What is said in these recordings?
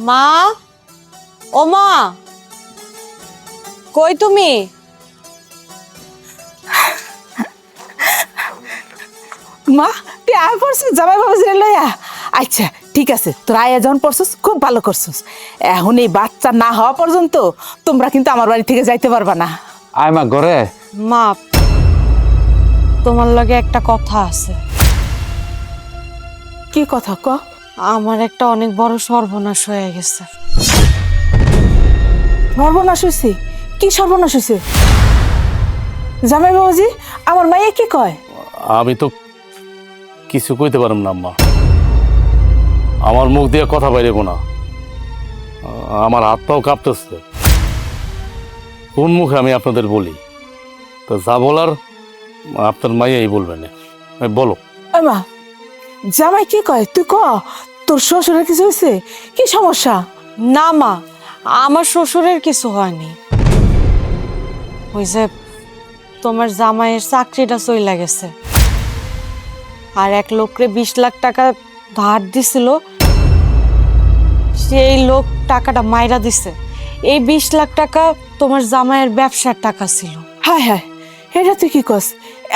মা, ও মা, কই তুমি? মা তুই আয় পড়ছিস জামাই বাবুজিরে লইয়া? আচ্ছা ঠিক আছে, তোর আয়া যখন পড়ছিস খুব ভালো করছিস। এখন এই বাচ্চা না হওয়া পর্যন্ত তোমরা কিন্তু আমার বাড়ি থেকে যাইতে পারবা না। আয় মা ঘরে। মা, তোমার লগে একটা কথা আছে। কি কথা ক? আমার একটা অনেক বড় সর্বনাশ হয়ে গেছে। সর্বনাশ হয়েছে? কি সর্বনাশ হয়েছে? জামাই বাবুজি, আমার মাইয়া কি কয়? আমি তো কিছু কইতে পারম না আম্মা, আমার মুখ দিয়ে কথা বাইরেব না, আমার হাত পাও কাঁপতেছে। কোন মুখে আমি আপনাদের বলি? তো যা বলার আপনার মাইয়াই বলবেন। বলো। ওই মা, জামাই কি কয় তুই ক। তোর শ্বশুরের কিছু হয়েছে? কি সমস্যা? না মা, আমার শ্বশুরের কিছু হয়নি। ওই যে তোমার জামাইয়ের চাকরিটা চইলা গেছে, আর এক লোকরে 20 লাখ টাকা ধার দিছিল, সেই লোক টাকাটা মাইরা দিছে। এই 20 লাখ টাকা তোমার জামাইয়ের ব্যবসার টাকা ছিল। হায় হায়, এটা তুই কি কস?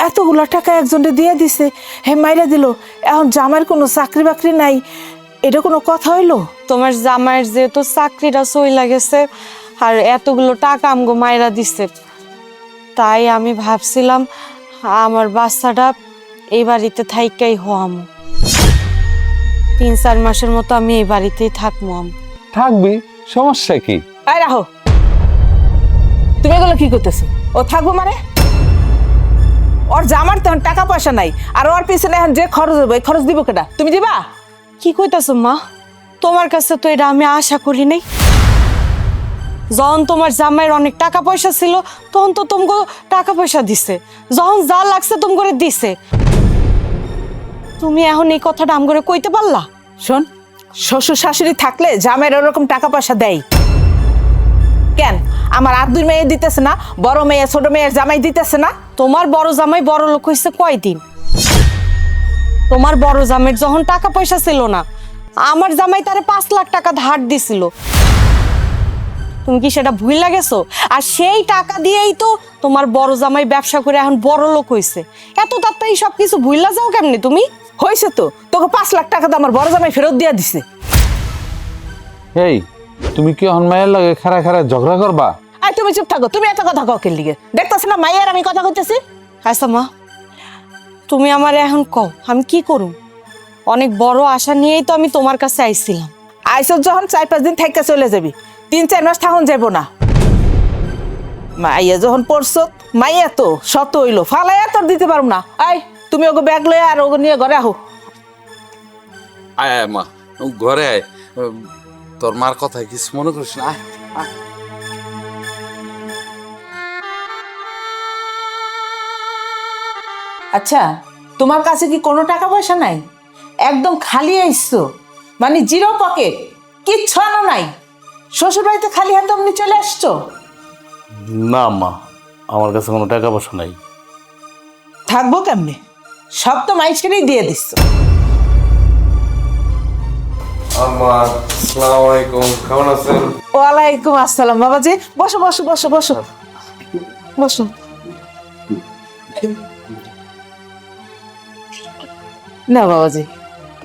এতগুলা টাকা একজনে দিয়ে দিছে, হে মাইরা দিল, এখন জামাইয়ের কোনো চাকরি বাকরি নাই, এটা কোনো কথা হইলো? তোমার জামাইয়ের যেহেতু চাকরিটা চইলা গেছে আর এতগুলো টাকা আমগো মাইরা দিছে, তাই আমি ভাবছিলাম আমার বাচ্চাটা এই বাড়িতে থাইকাই হওয়াম। 3-4 মাসের মতো আমি এই বাড়িতেই থাকবো। থাকবি, সমস্যা কি? আয় রাহো, তুমি এগুলো কি করতেছো? ও থাকবো মানে? ওর জামার তেমন টাকা পয়সা নাই, আর ওর পিছনে এখন যে খরচ হবে, এই খরচ দিব কেটা? তুমি দিবা? কি কইতাছো মা? তোমার কাছে তো এটা আমি আশা করি নাই। যখন তোমার জামাইয়ের অনেক টাকা পয়সা ছিল তখন তো তোমাকে টাকা পয়সা দিছে, যখন যা লাগছে তুমি করে দিছে। তুমি এখন এই কথাটা আম করে কইতে পারলা? শোন, শ্বশুর শাশুড়ি থাকলে জামাইয়ের ওরকম টাকা পয়সা দেয় কেন? আমার আর দুই মেয়ে দিতেছে না? বড় মেয়ে ছোট মেয়ের জামাই দিতেছে না? তোমার বড় জামাই বড় লোক হইছে কয়দিন? তোমার বড় জামাইয়ের যখন টাকা পয়সা ছিল না, আমার জামাই তারে 5 লাখ টাকা ধার দিছিল। তুমি কি সেটা ভুইলা গেছো? আর সেই টাকা দিয়েই তো তোমার বড় জামাই ব্যবসা করে এখন বড় লোক হইছে। এত তাড়াতাড়ি সবকিছু ভুইলা যাও কেমনে তুমি? হয়েছে তো, তোকে 5 লাখ টাকা তো আমার বড় জামাই ফেরত দিয়া দিছে। এই তুমি কি এখন মায়ের লাগে খারা খারা ঝগড়া করবা? আয় তুমি চুপ থাকো, তুমি এত কথা কাউকে লিগে দেখতেছ না মাইয়ার আমি কথা কইতেছি? আচ্ছা মা, তুমি আমার এখন কও আমি কি করুম? অনেক বড় আশা নিয়েই তো আমি তোমার কাছে আইছিলাম। আইসো যখন 4-5 দিন থাইকা চলে যাবি, 3-4 মাস থাকুন যাব না। মাইয়া যখন পড়ছো, মাইয়া তো শত হইলো, ফালাইয়া তোর দিতে পারবো না। আয় তুমি ওকে ব্যাগ লয়ে আর ওকে নিয়ে ঘরে আহো। আয় আয় মা, ঘরে আয়। তোর মার কথা কিছু মনে করিস না। আয়, আয়। আচ্ছা, তোমার কাছে কি কোনো টাকা পয়সা নাই? একদম খালি আইসছো, মানে জিরো পকেট, কিচ্ছু আনো নাই? শ্বশুর বাড়িতে খালি হাতে অমনি চলে আসছো? না আম্মা, আমার কাছে কোনো টাকা পয়সা নাই। থাকবো কেমনে? সব তো মাইসেরই দিয়ে দিচ্ছ। আম্মা, আসসালামু আলাইকুম, কেমন আছেন? ওয়ালাইকুম আসসালাম বাবাজি, বসো বসো বসো বসো বসো। না বাবাজি,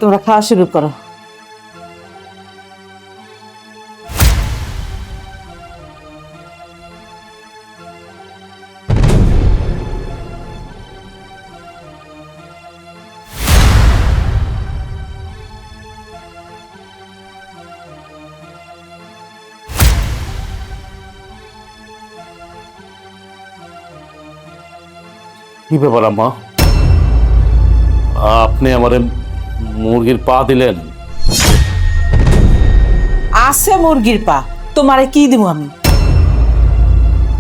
তোমরা খাওয়া শুরু করো। কি ব্যাপার আম্মা, আপনি আমারে মুরগির পা দিলেন? আছে মুরগির পা, তোমারে কি দিব আমি?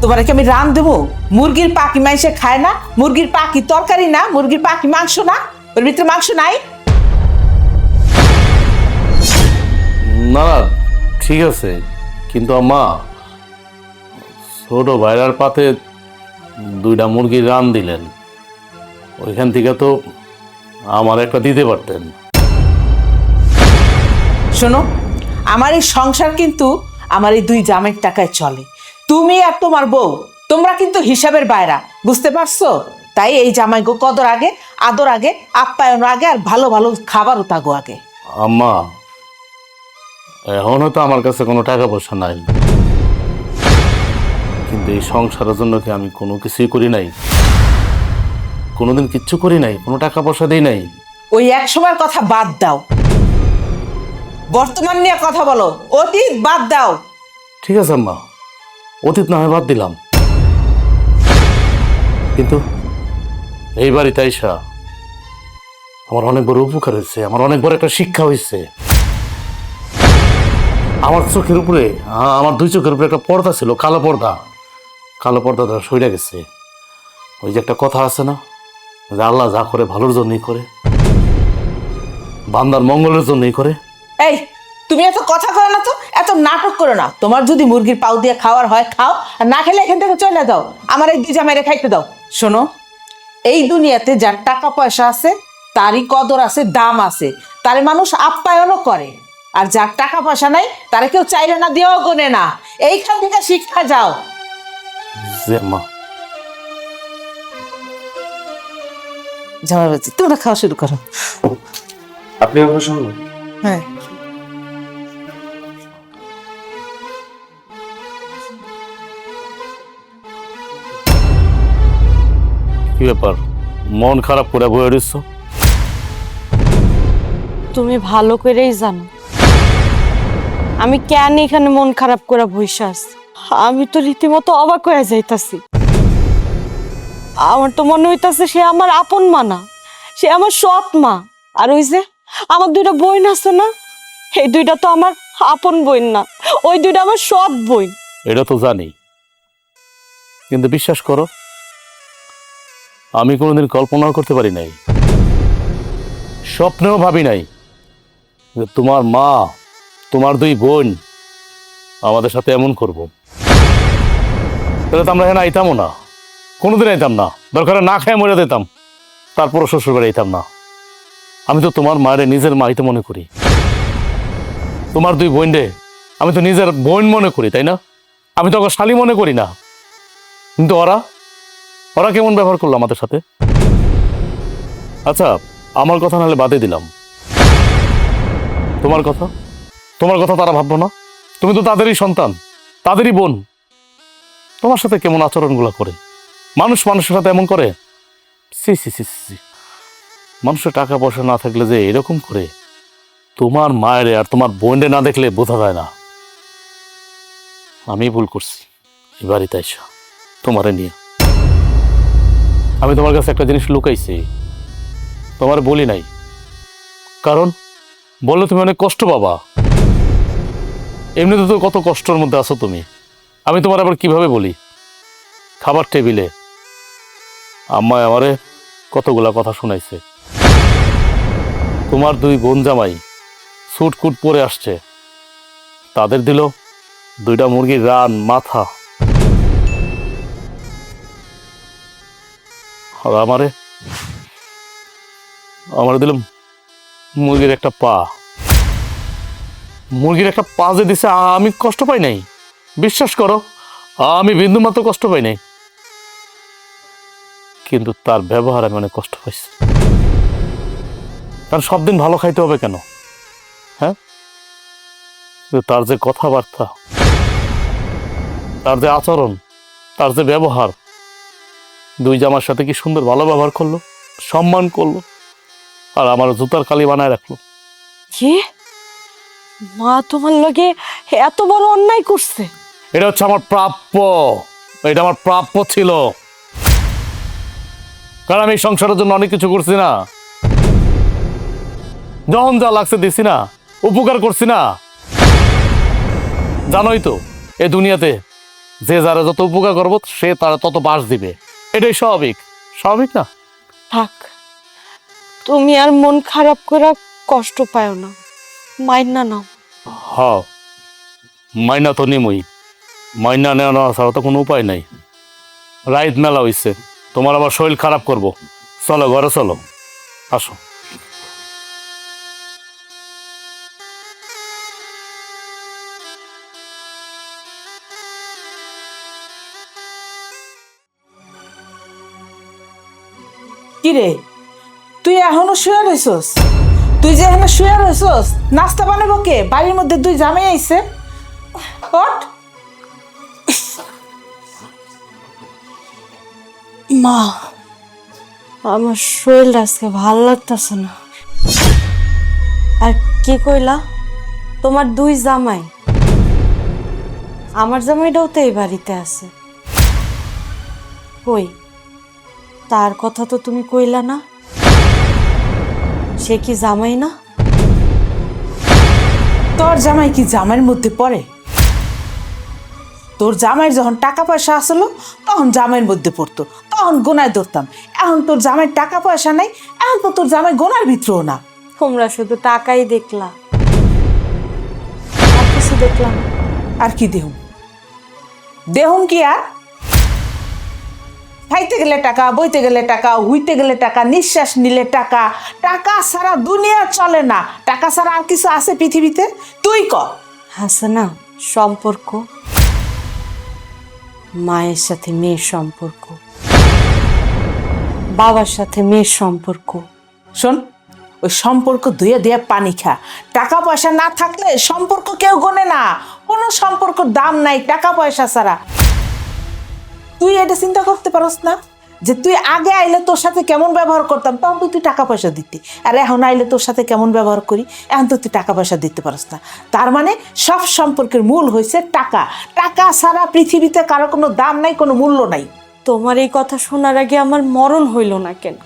তোমারে কি আমি রান দেবো? মুরগির পা কি মাইসে খায় না? মুরগির পা কি তরকারি না? মুরগির পা কি মাংস না? ওর ভিতরে মাংস নাই? না না, ঠিক আছে, কিন্তু আম্মা ছোট ভাইরার পাতে 2টা মুরগির রান দিলেন, ওইখান থেকে তো আমার একটা দিতে পারতেন। শোনো, আমার এই সংসার কিন্তু আমার এই দুই জামাইয়ের টাকায় চলে। তুমি আর তোমার বউ তোমরা কিন্তু হিসাবের বাইরা, বুঝতে পারছো? তাই এই জামাই গো কদর আগে, আদর আগে, আপ্যায়ন আগে, আর ভালো ভালো খাবারও তাগো আগে। আম্মা, এখনো তো আমার কাছে কোনো টাকা পয়সা নাই, কিন্তু এই সংসারের জন্য কি আমি কোনো কিছুই করি নাই? কোনোদিন কিচ্ছু করি নাই, কোনো টাকা পয়সা দেই নাই। ওই এক সময়ের কথা বাদ দাও, বর্তমান নিয়ে কথা বলো, অতীত বাদ দাও। ঠিক আছে আম্মা, অতীত না হয় বাদ দিলাম, কিন্তু এই বাড়িতে আইসা আমার অনেক বড় উপকার হয়েছে, আমার অনেক বড় একটা শিক্ষা হয়েছে। আমার চোখের উপরে, আমার দুই চোখের উপরে একটা পর্দা ছিল, কালো পর্দা। কালো পর্দাটা সইরা গেছে। ওই যে একটা কথা আছে না, যে আল্লাহ যা করে ভালোর জন্যই করে, বান্দার মঙ্গলের জন্যই করে। এই তুমি এত কথা করো না তো, এত নাটক করো না। তোমার যদি মুরগির পাউ দিয়ে খাওয়ার হয় খাও, আর না খেলে এখান থেকে চলে যাও। আমার এই দুই জামাইরে খাইতে দাও। শোনো, এই দুনিয়াতে যার টাকা পয়সা আছে তারই কদর আছে, দাম আছে, তারে মানুষ আপ্যায়নও করে। আর যার টাকা পয়সা নাই তারে কেউ চাইলে না, দিয়েও গোনে না। এইখান থেকে শিক্ষা যাও। যে আম্মা, জামাই বাচ্চা তোমরা খাওয়া শুরু করো। আপনি আমার শুনুন। হ্যাঁ, কি ব্যাপার, মন খারাপ করে বয়ে দিচ্ছ? তুমি ভালো করেই জানো আমি কেন এখানে মন খারাপ করে বসে আছি। আমি তো রীতিমতো অবাক হয়ে যাইতাছি। আমার তো মনে হইতাছে সে আমার আপন মা না, সে আমার সৎ মা। আর ওই যে আমার দুইটা বোন আছে না, এই দুইটা তো আমার আপন বোন না, ওই দুইটা আমার সৎ বোন। এটা তো জানি, কিন্তু বিশ্বাস করো, আমি কোনোদিন কল্পনাও করতে পারি নাই, স্বপ্নেও ভাবি নাই যে তোমার মা, তোমার দুই বোন আমাদের সাথে এমন করব। তাহলে তো আমরা এখানে আইতামও না, কোনোদিন আইতাম না। দরকার না খেয়ে মরে দিতাম, তারপরও শ্বশুর বাড়ি আইতাম না। আমি তো তোমার মায়ের নিজের মাইতে মনে করি, তোমার দুই বোন রে আমি তো নিজের বোন মনে করি, তাই না? আমি তো ওকে শালি মনে করি না। কিন্তু ওরা ওরা কেমন ব্যবহার করলো আমাদের সাথে? আচ্ছা, আমার কথা নাহলে বাদে দিলাম, তোমার কথা, তোমার কথা তারা ভাববো না? তুমি তো তাদেরই সন্তান, তাদেরই বোন। তোমার সাথে কেমন আচরণগুলো করে? মানুষ মানুষের সাথে এমন করে? সি সি সি সি। মানুষের টাকা পয়সা না থাকলে যে এরকম করে, তোমার মায়ের আর তোমার বোনরে না দেখলে বোঝা যায় না। আমি ভুল করছি এই বাড়িতে আইসা তোমারে নিয়ে। আমি তোমার কাছে একটা জিনিস লুকাইছি, তোমার বলি নাই, কারণ বললে তুমি অনেক কষ্ট পাবা। এমনিতে তো কত কষ্টের মধ্যে আছো তুমি, আমি তোমার আবার কিভাবে বলি? খাবার টেবিলে আম্মা আমারে কতগুলা কথা শোনাইছে। তোমার দুই বোন জামাই সুটকুট পরে আসছে, তাদের দিল দুইটা মুরগির রান মাথা, আর আমারে দিলাম মুরগির একটা পা। মুরগির একটা পা যে দিছে, আমি কষ্ট পাই নাই, বিশ্বাস করো, আমি বিন্দু মাত্র কষ্ট পাই নাই। কিন্তু তার ব্যবহার আমি অনেক কষ্ট পাইছি। তার সব দিন ভালো খাইতে হবে কেন? হ্যাঁ, তার যে কথাবার্তা, তার যে আচরণ, তার যে ব্যবহার, দুই জামার সাথে কি সুন্দর ভালো ব্যবহার করলো, সম্মান করলো, আর আমার জুতার কালি বানায় রাখলো। কি মা তোমার লগে এত বড় অন্যায় করছে? এটা হচ্ছে আমার প্রাপ্য, এটা আমার প্রাপ্য ছিল, কারণ আমি এই সংসারের জন্য অনেক কিছু করছি না। যখন যা লাগছে দিছি না, উপকার করছি না। জানোই তো, এই দুনিয়াতে যে যারা যত উপকার করবো সে তারা তত বাস দিবে, এটাই স্বাভাবিক। স্বাভাবিক না? থাক, তুমি আর মন খারাপ করে কষ্ট পাও না, মাইনা নাও। হ, মাইনা তো নিমই, মাইনা নেওয়া ছাড়া তো কোনো উপায় নাই। রাইত মেলা হইছে, তোমার আবার শরীর খারাপ করবো। চলো ঘরে চলো, আসো। কিরে, তুই এখনো শুয়ে রইছস? তুই যে এখনো শুয়ে রইছস, নাস্তা বানাবো কে? বাড়ির মধ্যে দুই জামাই আইছে। ওঠ। মা, আমার শরীরটা আজকে ভাল লাগতেছে না। আর কি কইলা, তোমার দুই জামাই? আমার জামাইটাও তো এই বাড়িতে আছে। কই, তার কথা তো তুমি কইলা না। সে কি জামাই না? তোর জামাই কি জামাইয়ের মধ্যে পড়ে? তোর জামাইয়ের যখন টাকা পয়সা আসলো তখন জামাইয়ের মধ্যে পড়তো, তখন গোনায় ধরতাম। এখন তোর জামাইয়ের টাকা পয়সা নাই, এখন তো তোর জামাই গোনার ভিতরেও না। তোমরা শুধু টাকাই দেখলা, আর কিছু দেখলাম না। আর কি দেহুম? দেহুম কি আর? খাইতে গেলে টাকা, বইতে গেলে টাকা, হুইতে গেলে টাকা, নিঃশ্বাস নিলে টাকা। টাকা ছাড়া দুনিয়া চলে না। টাকা ছাড়া আর কিছু আছে পৃথিবীতে? তুই ক। আছে না সম্পর্ক, মায়ের সাথে মেয়ের সম্পর্ক, বাবার সাথে মেয়ের সম্পর্ক। শোন, ওই সম্পর্ক ধুয়ে দিয়ে পানি খা। টাকা পয়সা না থাকলে সম্পর্ক কেউ গোনে না। কোনো সম্পর্কর দাম নাই টাকা পয়সা ছাড়া। তুই এটা চিন্তা করতে পারস না যে তুই আগে আইলে তোর সাথে কেমন ব্যবহার করতাম, তখন তো তুই টাকা পয়সা দিতি। আর এখন আইলে তোর সাথে কেমন ব্যবহার করি, এখন তো তুই টাকা পয়সা দিতে পারস না। তার মানে সব সম্পর্কের মূল হয়েছে টাকা। টাকা ছাড়া পৃথিবীতে কারো কোনো দাম নাই, কোনো মূল্য নাই। তোমার এই কথা শোনার আগে আমার মরণ হইল না কেন?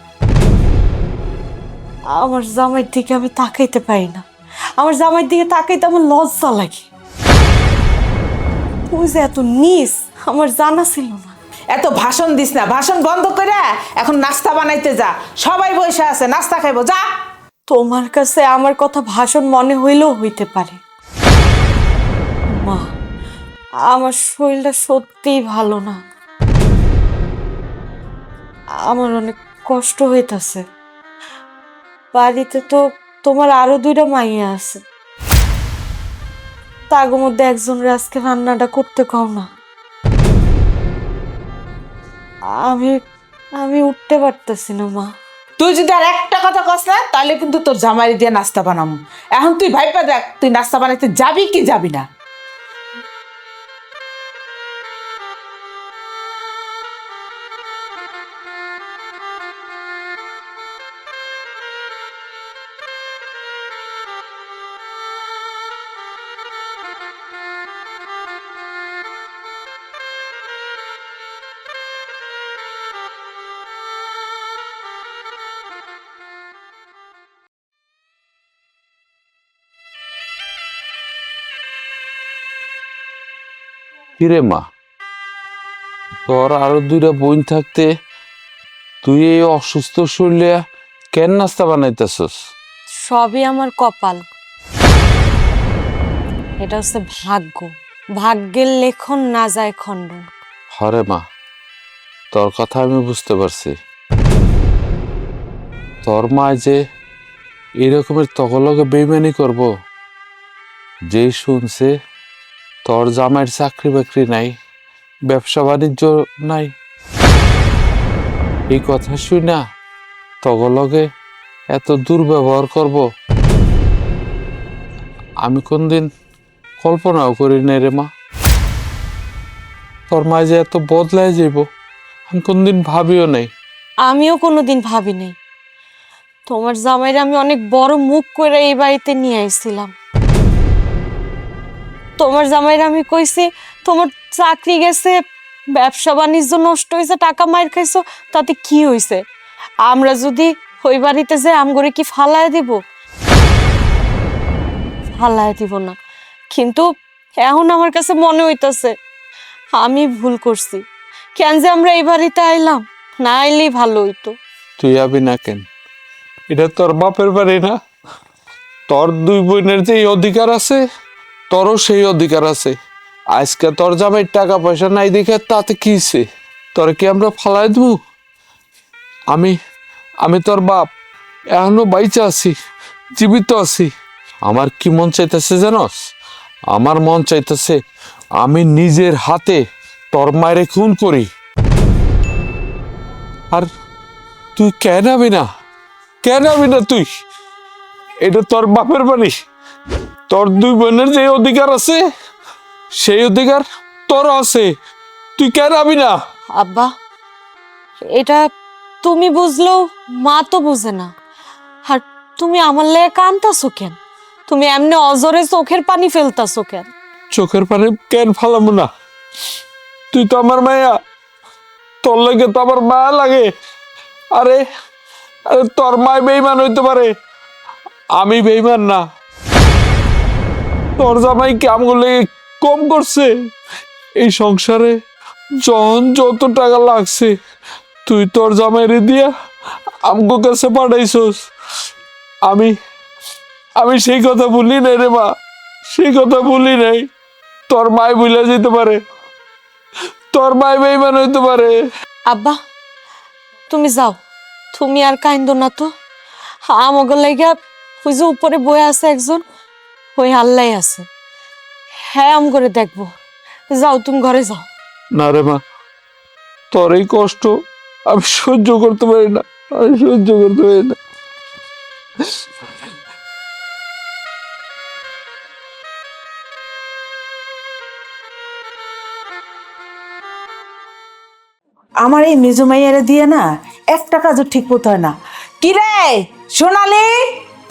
আমার জামাইয়ের দিকে আমি তাকাইতে পারি না। আমার জামাইয়ের দিকে তাকাইতে আমার লজ্জা লাগে। তুই যে এত নিস আমার জানা ছিল না। এত ভাষণ দিস না, ভাষণ বন্ধ করে এখন নাস্তা বানাইতে যা। সবাই বসে আছে, নাস্তা খাইবো, যা। তোমার কাছে আমার কথা ভাষণ মনে হইলেও হইতে পারে মা, আমার শরীরটা সত্যিই ভালো না। আমার অনেক কষ্ট হইতাছে। বাড়িতে তো তোমার আরো দুইটা মাইয়া আছে, তার মধ্যে একজনের আজকে রান্নাটা করতে কও না। আমি আমি উঠতে পারতেছি না মা। তুই যদি আর একটা কথা কস না তাহলে কিন্তু তোর জামাই দিয়ে নাস্তা বানাবো। এখন তুই ভাইপা দেখ, তুই নাস্তা বানাইতে যাবি কি যাবি না। কিরে মা, তোর আরো দুইটা বোন থাকতে তুই এই অসুস্থ শরীরে কেন নাস্তা বানাইতেছস? সবই আমার কপাল। এটা হচ্ছে ভাগ্য। ভাগ্যের লেখন না যায় খণ্ডন। হরে মা, তোর কথা আমি বুঝতে পারছি। তোর মা যে এরকমের তকলকে বেইমানি করব, যেই শুনছে তোর জামাইয়ের চাকরি বাকরি নাই, ব্যবসা বাণিজ্য নাই, এই কথা শুই না তকলকে এত দুর্ব্যবহার করব আমি কোনদিন কল্পনাও করি নাই রে মা। তোর মা যে এত বদলায় যাইব আমি কোনদিন ভাবিও নাই। আমিও কোনোদিন ভাবি নাই। তোমার জামাইরে আমি অনেক বড় মুখ করে এই বাড়িতে নিয়ে আইছিলাম। তোমার জামাইরে আমি কইছি তোমার চাকরি গেছে, ব্যবসা বাণিজ্য নষ্ট হয়েছে, টাকা মার খাইছো, তাতে কি হয়েছে? আমরা যদি ওই বাড়িতে যে আমগরে কি ফালায় দিব? ফালায় দিব না। কিন্তু এখন আমার কাছে মনে হইতাছে আমি ভুল করছি। কেন যে আমরা এই বাড়িতে আইলাম? না আইলেই ভালো হইতো। তুই আবি না কেন? এটা তোর বাপের বাড়ি না? তোর দুই বোনের যে অধিকার আছে তোরও সেই অধিকার আছে। আজকে তোর জামাই টাকা পয়সা নাই দেখে তাতে কিছে? তোর কি আমরা ফালাই দেবো? আমি আমি তোর বাপ, এখনো বাইচা আছি, জীবিত আছি। আমার কি মন চাইতেছে জানস? আমার মন চাইতেছে আমি নিজের হাতে তোর মায়ের খুন করি। আর তুই কেন আবি না? কেন আবি না তুই? এটা তোর বাপের বাড়ি। তোর দুই বোনের যে অধিকার আছে সেই অধিকার তোর আছে। তুই কেন আবি না? আব্বা, এটা তুমি বুঝলেও মা তো বুঝে না। আর তুমি আমার লেগে কানতাছো কেন? তুমি এমনি অজরে চোখের পানি ফেলতাছো কেন? চোখের পানি কেন ফালাবো না? তুই তো আমার মায়া, তোর লাগে তো আমার মায়া লাগে। আরে আরে তোর মায় বেইমান হইতে পারে, আমি বেইমান না। তোর জামাই কি আমগুলো লেগে কম করছে? এই সংসারে যখন যত টাকা লাগছে তুই তোর জামাইরে দিয়া আমগো কাছে পাঠাইছস। আমি আমি সেই কথা বলি নাই রে মা, সেই কথা বলি নাই। তোর মায় ভুলে যেতে পারে, তোর মায় বেইমান হইতে পারে। আব্বা, তুমি যাও, তুমি আর কাইন্দো না তো। আমাকে লাইগা ওই যে উপরে বয়ে আছে একজন, ওই আল্লাহ আছে, হ্যাঁ আম করে দেখবো। যাও, তুমি ঘরে যাও। না রে মা, তোর এই কষ্ট আমি সহ্য করতে পারি না, আমি সহ্য করতে পারি না। আমার এই মেজো মাইয়ারে দিয়ে না একটা কাজও ঠিক মতো হয় না। কি রে সোনালি,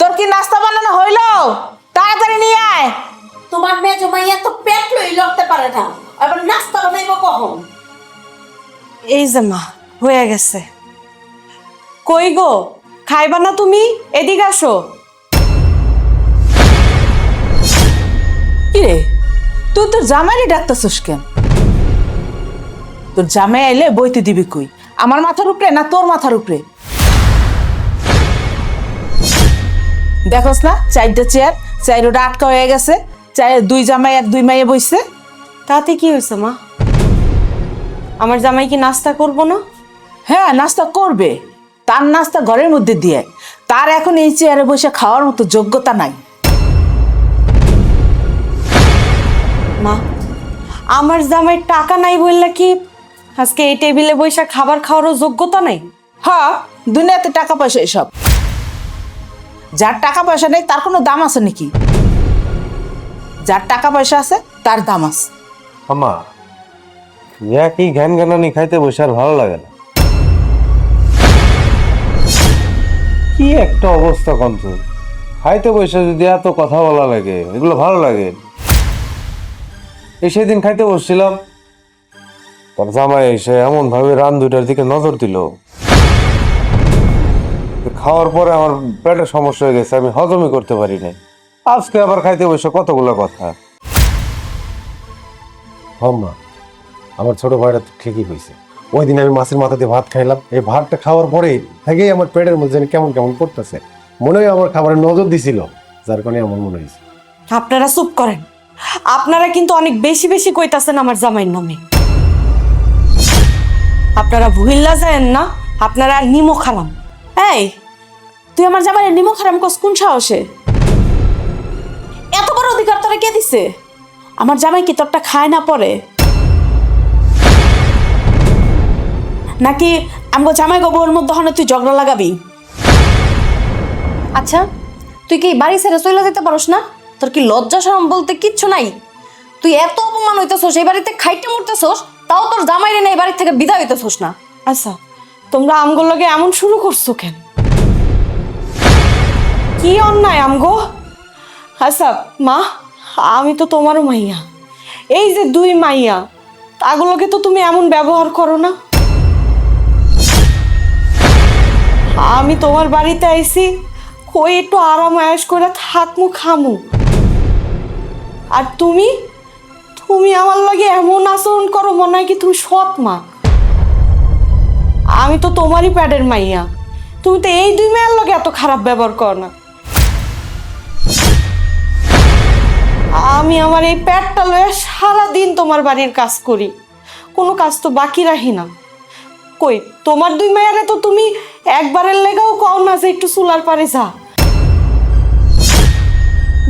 তোর কি নাস্তা বানানো হইলো? তাড়াতাড়ি নিয়ে আয়। তোমার মেজো মাইয়া তো পেট লই লড়তে পারে না, আবার নাস্তা বানাইবো কখন? এই যে মা, হয়ে গেছে। কই গো, খাইবা না তুমি? এদিকে আসো। কি রে, তুই তোর জামাইরে ডাকতেছিস কেন? তোর জামাই আইলে বইতে দিবি কই? আমার মাথার উপরে না তোর মাথার উপরে? দেখোস না চারটা চেয়ার, চাইরোটা আটকা হয়ে গেছে। দুই জামাই আর দুই মাইয়ে বইছে। তাতে কি হয়েছে মা? আমার জামাই কি নাস্তা করবো না? হ্যাঁ, নাস্তা করবে। তার নাস্তা ঘরের মধ্যে দিয়ে, তার এখন এই চেয়ারে বসে খাওয়ার মতো যোগ্যতা নাই। মা, আমার জামাই টাকা নাই বললে কি আজকে এই টেবিলে বসে খাবার খাওয়ারও যোগ্যতা নাই? হ্যাঁ, দুনিয়াতে টাকা পয়সা এসব। যার টাকা পয়সা নেই তার কোনো দাম আছে নাকি? যার টাকা পয়সা আছে তার দাম আছে। আমা, কি জ্ঞান জ্ঞানানি খাইতে বসে আর ভালো লাগে না। কি একটা অবস্থা কন্ত, খাইতে বসে যদি এত কথা বলা লাগে, এগুলো ভালো লাগে? এই সেদিন খাইতে বসছিলাম, তার জামাই এসে এমন ভাবে রান দুইটার দিকে নজর দিল, খাওয়ার পরে আমার পেটের সমস্যা হয়ে গেছে, আমি হজমই করতে পারি নাই। আজকে আবার খাইতে বসে কতগুলো কথা। হম্মা, আমার ছোট ভাইটা তো ঠিকই হয়েছে। ওই দিন আমি মাছের মাথা দিয়ে ভাত খাইলাম, এই ভাতটা খাওয়ার পরে থেকেই আমার পেটের মধ্যে যেন কেমন কেমন করতেছে। মনে হয় আমার খাবারে নজর দিছিল, যার কারণে আমার মনে হয়েছে। আপনারা চুপ করেন। আপনারা কিন্তু অনেক বেশি বেশি কইতাছেন আমার জামাইয়ের নামে। আপনারা ভুইল্লা যায়েন না, আপনারা নিমো খালাম। এই, তুই আমার জামাইয়ের নিমক হারাম কস কোন সাহসে? এত বড় অধিকার তোরা কে দিছে? আমার জামাই কি তোরটা খায় না পরে? নাকি আমগো জামাই গোবরের মধ্যে হনে তুই ঝগড়া লাগাবি? আচ্ছা, তুই কি বাড়ি ছেড়ে চলে যেতে পারস না? তোর কি লজ্জা শরম বলতে কিচ্ছু নাই? তুই এত অপমান হইতেছস, এই বাড়িতে খাইতে মরতেছস, তাও তোর জামাইরে নিয়ে এই বাড়ি থেকে বিদায় হইতেছস না। আচ্ছা, তোমরা আমগোর লগে এমন শুরু করছো কেন? কি অন্যায় আমগো? আচ্ছা মা, আমি তো তোমারও মাইয়া। এই যে দুই মাইয়া, তাগুলোকে তো তুমি এমন ব্যবহার করো না। আমি তোমার বাড়িতে আইছি, কই একটু আরাম আয়েশ করে থাকমু খামু, আর তুমি তুমি আমার লাগে এমন আচরণ করো মনে হয় কি তুমি সৎ মা। আমি তো তোমারই প্যাডের মাইয়া, তুমি তো এই দুই মেয়ের লগে এত খারাপ ব্যবহার করো না। আমি আমার এই প্যাডটা লয়ে সারাদিন তোমার বাড়ির কাজ করি, কোনো কাজ তো বাকি রাখি না। কই তোমার দুই মেয়ারে তো তুমি একবারের লেগাও কও না যে একটু চুলার পারে যা,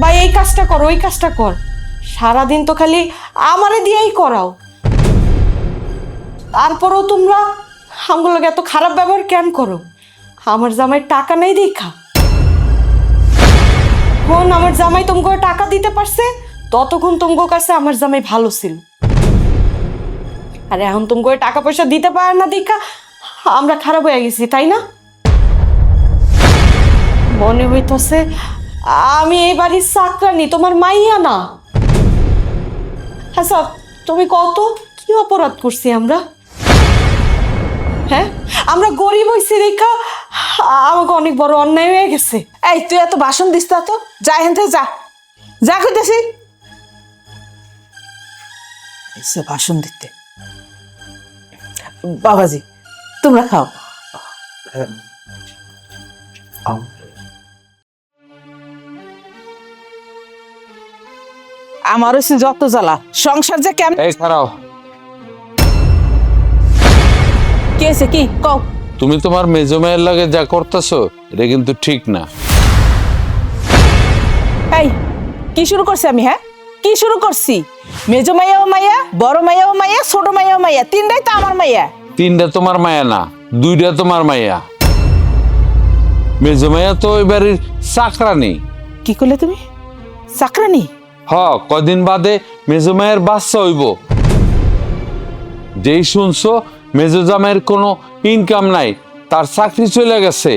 বা এই কাজটা কর ওই কাজটা কর। সারাদিন তো খালি আমারে দিয়েই করাও, তারপরেও তোমরা আমগুলোকে এত খারাপ ব্যবহার কেন করো? আমার জামাই টাকা নেই দেখা কোন আমার জামাই তোমাকে টাকা দিতে পারছে ততক্ষণ তোমার কাছে আমার জামাই ভালো ছিল আর এখন তোমাকে টাকা পয়সা দিতে পারে না দেখা আমরা খারাপ হয়ে গেছি তাই না মনে হইতেছে আমি এই বাড়ির চাকরানি তোমার মাইয়া না আচ্ছা তুমি কত কি অপরাধ করছি আমরা হ্যাঁ আমরা গরিব হইছি দেখা আমাকে অনেক বড় অন্যায় হয়ে গেছে এই তুই এত ভাষণ দিস না তো, যা এখান থেকে যা, যা কইতেছি। এসে ভাষণ দিতে। বাবাজি তোমরা খাও। আমার হচ্ছে যত জ্বালা, সংসার যে কেমন এই খারাও, কি হয়েছে কি কও। তুমি তোমার মেজো মেয়ের লাগে যা করতেছো এটা কিন্তু ঠিক না। এই কি শুরু করছি আমি? হ্যাঁ কি শুরু করছি? মেজো মাইয়াও মাইয়া, বড় মাইয়াও মাইয়া, ছোট মাইয়াও মাইয়া, তিনটাই তো আমার মাইয়া। তিনটা তোমার মায়া না, দুইটা তোমার মাইয়া। মেজো মাইয়া তো ওই বাড়ির চাকরানি। কি করলে তুমি? চাকরানি? হ, কদিন বাদে মেজো মায়ের বাচ্চা হইব। যেই শুনছো মেজো জামাইয়ের কোনো ইনকাম নাই, তার চাকরি চলে গেছে।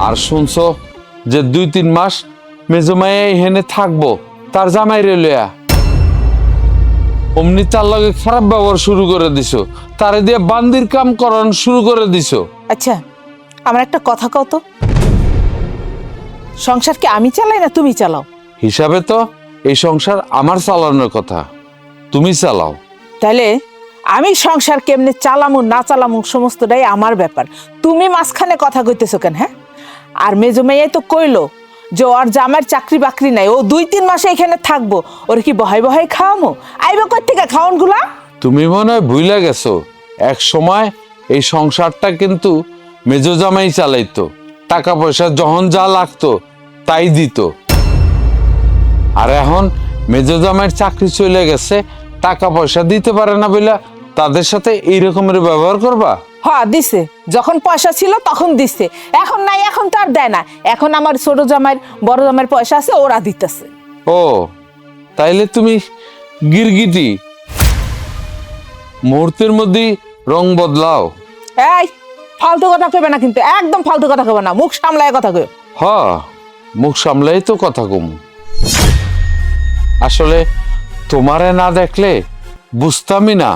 আর শুনছো যে 2-3 মাস মেজো মায়ে এখানে থাকবো তার জামাইরে লইয়া। অমনি তার লগে খারাপ ব্যবহার শুরু করে দিছো, তারে দিয়ে বান্দির কাম করানো শুরু করে দিছো। আচ্ছা আমার একটা কথা কও তো, সংসার কি আমি চালাই না তুমি চালাও? হিসাবে তো এই সংসার আমার চালানোর কথা, তুমি চালাও। তাহলে আমি সংসার কেমনে চালামু না চালামু সমস্তটাই আমার ব্যাপার, তুমি মাঝখানে কথা কইতেছো কেন? হ্যাঁ, আর মেজো মেয়াই তো কইলো যে ওর জামার চাকরি বাকরি নাই, ও 2-3 মাসে এখানে থাকবো, ওর কি বহাই বহাই খাওয়ামো? আইবা কই থেকে খাওয়ান গুলা? তুমি মনে হয় ভুলে গেছো, এক সময় এই সংসারটা কিন্তু মেজো জামাই চালাইতো, টাকা পয়সা যখন যা লাগতো তাই দিত। আর এখন মেজো জামাইয়ের চাকরি চলে গেছে, টাকা পয়সা দিতে পারে না বলে তাদের সাথে এই রকমের ব্যবহার করবা? হ্যাঁ দিছে, যখন পয়সা ছিল তখন দিছে, এখন নাই, এখন তো আর দেয় না। এখন আমার ছোট জামাইয়ের বড় জামাইয়ের পয়সা আছে, ওরা দিতেছে। ও তাইলে তুমি গিরগিটি, মুহূর্তের মধ্যেই রং বদলাও। এই ফালতু কথা কইবে না কিন্তু, একদম ফালতু কথা কইবে না, মুখ সামলায় কথা কইও। হ, মুখ সামলাই তো কথা কম। আসলে তোমারে না দেখলে বুঝতামই না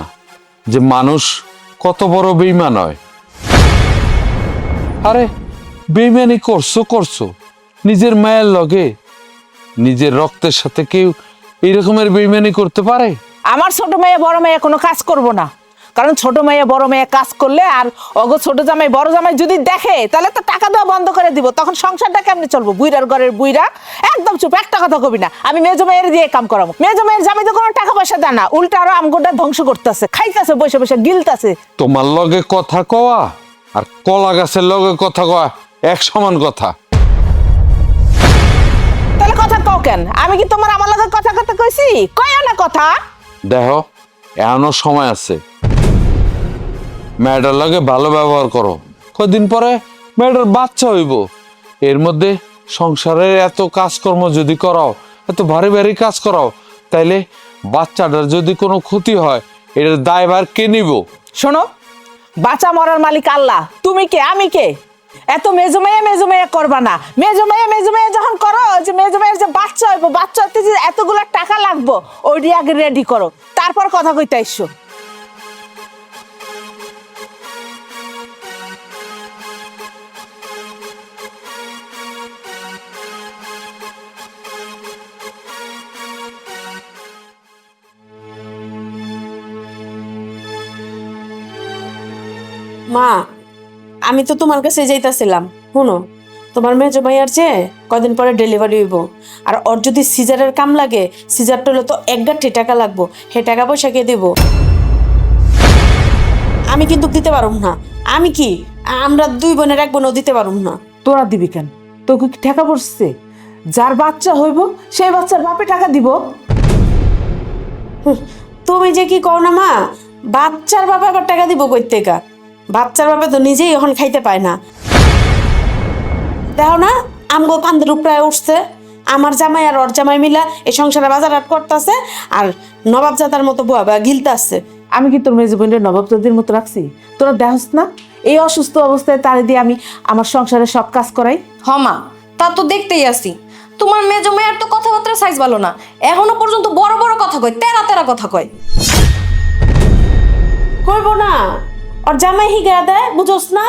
যে মানুষ কত বড় বেইমান হয়। আরে বেইমানি করছো নিজের মায়ের লগে, নিজের রক্তের সাথে কেউ এই রকমের বেইমানি করতে পারে? আমার ছোট মেয়ে বড় মেয়ে কোনো কাজ করব না, কারণ ছোট মেয়ে বড় মেয়ে কাজ করলে আর অগো ছোট জামাই বড় জামাই যদি দেখে তাহলে তো টাকা দেওয়া বন্ধ করে দিব, তখন সংসারটা কেমনে চলবো? বুইরার ঘরের বুইরা। একদম চুপ, একটা কথা কবি না। আমি মেজো মেয়ের দিয়ে কাম করাবো, মেজো মেয়ের জামাই তো কোনো টাকা পয়সা দেয় না, উল্টা আরো আমগোটা ধ্বংস করতেছে, খাইতেছে বসে বসে, গিলতেছে। তোমার লগে কথা কওয়া আর কলা গাছের লগে কথা কওয়া এক সমান কথা। তাহলে কথা কও কেন? আমি কি তোমার আমার লগে কথা কথা কইছি? কইও না কথা। দেখো এখনো সময় আছে, মেয়েটার লগে ভালো ব্যবহার করো, কদিন পরে মেয়েটার বাচ্চা হইব। এর মধ্যে সংসারের এত কাজকর্ম যদি করাও, এত ভারী ভারী কাজ করাও, তাইলে বাচ্চাটার যদি কোনো ক্ষতি হয় এটার দায়ভার কে নিব? শোনো, বাঁচা মরার মালিক আল্লাহ, তুমি কে আমি কে? এত মেজো মেয়ে করবা না। মেজো মেয়ে যখন করো, যে মেজো মেয়ের যে বাচ্চা হইব, বাচ্চা হতে যে এতগুলো টাকা লাগবো ওইটি আগে রেডি করো, তারপর কথা কইতে আইসো। মা, আমি তো তোমার কাছে যাইতাছিলাম। শুনো, তোমার মেজো ভাইয়ার যে কদিন পরে ডেলিভারি হইব, আর ওর যদি সিজারের কাম লাগে, সিজারটা হলে তো 1 গাঁঠি টাকা লাগবো, হে টাকা পয়সা কে দেব? আমি কিন্তু দিতে পারুম না। আমি কি, আমরা 2 বোনের 1 বোনও দিতে পারুম না। তোরা দিবি কেন? তোকে কি টাকা পড়ছে? যার বাচ্চা হইব সেই বাচ্চার বাপে টাকা দিব। তুমি যে কি কও না মা, বাচ্চার বাবা আবার টাকা দিব কই থেকে? বাচ্চার বাপে তো নিজেই এখন খাইতে পায় না। দেখো না আমগো কান্দের উপরে উঠছে, আমার জামাই আর ওর জামাই মিলা এই সংসারে বাজার হাট করতেছে, আর নবাবজাদার মতো বুয়া বুয়া গিলতাছে। আমি কি তোর মেজো বোনের নবাবজাদির মতো রাখছি? তোরা দেখস না এই অসুস্থ অবস্থায় তারে দিয়ে আমি আমার সংসারে সব কাজ করাই? হমা তা তো দেখতেই আসি, তোমার মেজো মেয়ের তো কথাবার্তার সাইজ ভালো না, এখনো পর্যন্ত বড় বড় কথা কয়, তেরা তেরা কথা কয়। কইব না, ওর জামাই হিগা দেয়, বুঝোস না?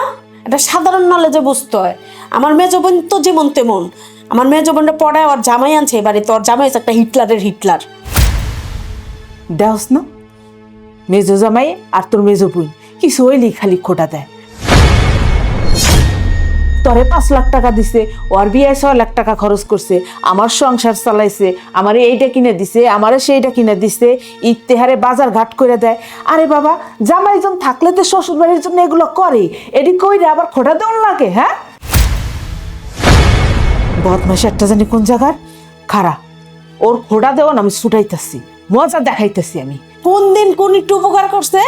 এটা সাধারণ নলেজে বুঝতে হয়। আমার মেজো বোন তো যেমন তেমন, আমার মেজো বোনটা পড়ায় ওর জামাই আনছে এবারে, তো ওর জামাই হচ্ছে একটা হিটলারের হিটলার। দেখস না মেজো জামাই আর তোর মেজো বোন কিছু হইলেই খালি খোটা দেয়। তোরে 5 লাখ টাকা দিছে, ওর বিয়ে 6 লাখ টাকা খরচ করছে, আমার সংসার চালাইছে, আমারে এইটা কিনে দিছে, আমারে সেইটা কিনে দিছে, ইত্তেহারে বাজার ঘাট করে দেয়। আরে বাবা, জামাইজন থাকলে তো শ্বশুর বাড়ির জন্য এগুলো করে, এটি কইরে আবার খোটা দেওয়ার লাগে? হ্যাঁ, বদমাস একটা জানি কোন জায়গার খারা, ওর খোটা দেওয়ান আমি ছুটাইতেছি, মজা দেখাইতেছি আমি। কোন দিন কোন একটু উপকার করছে,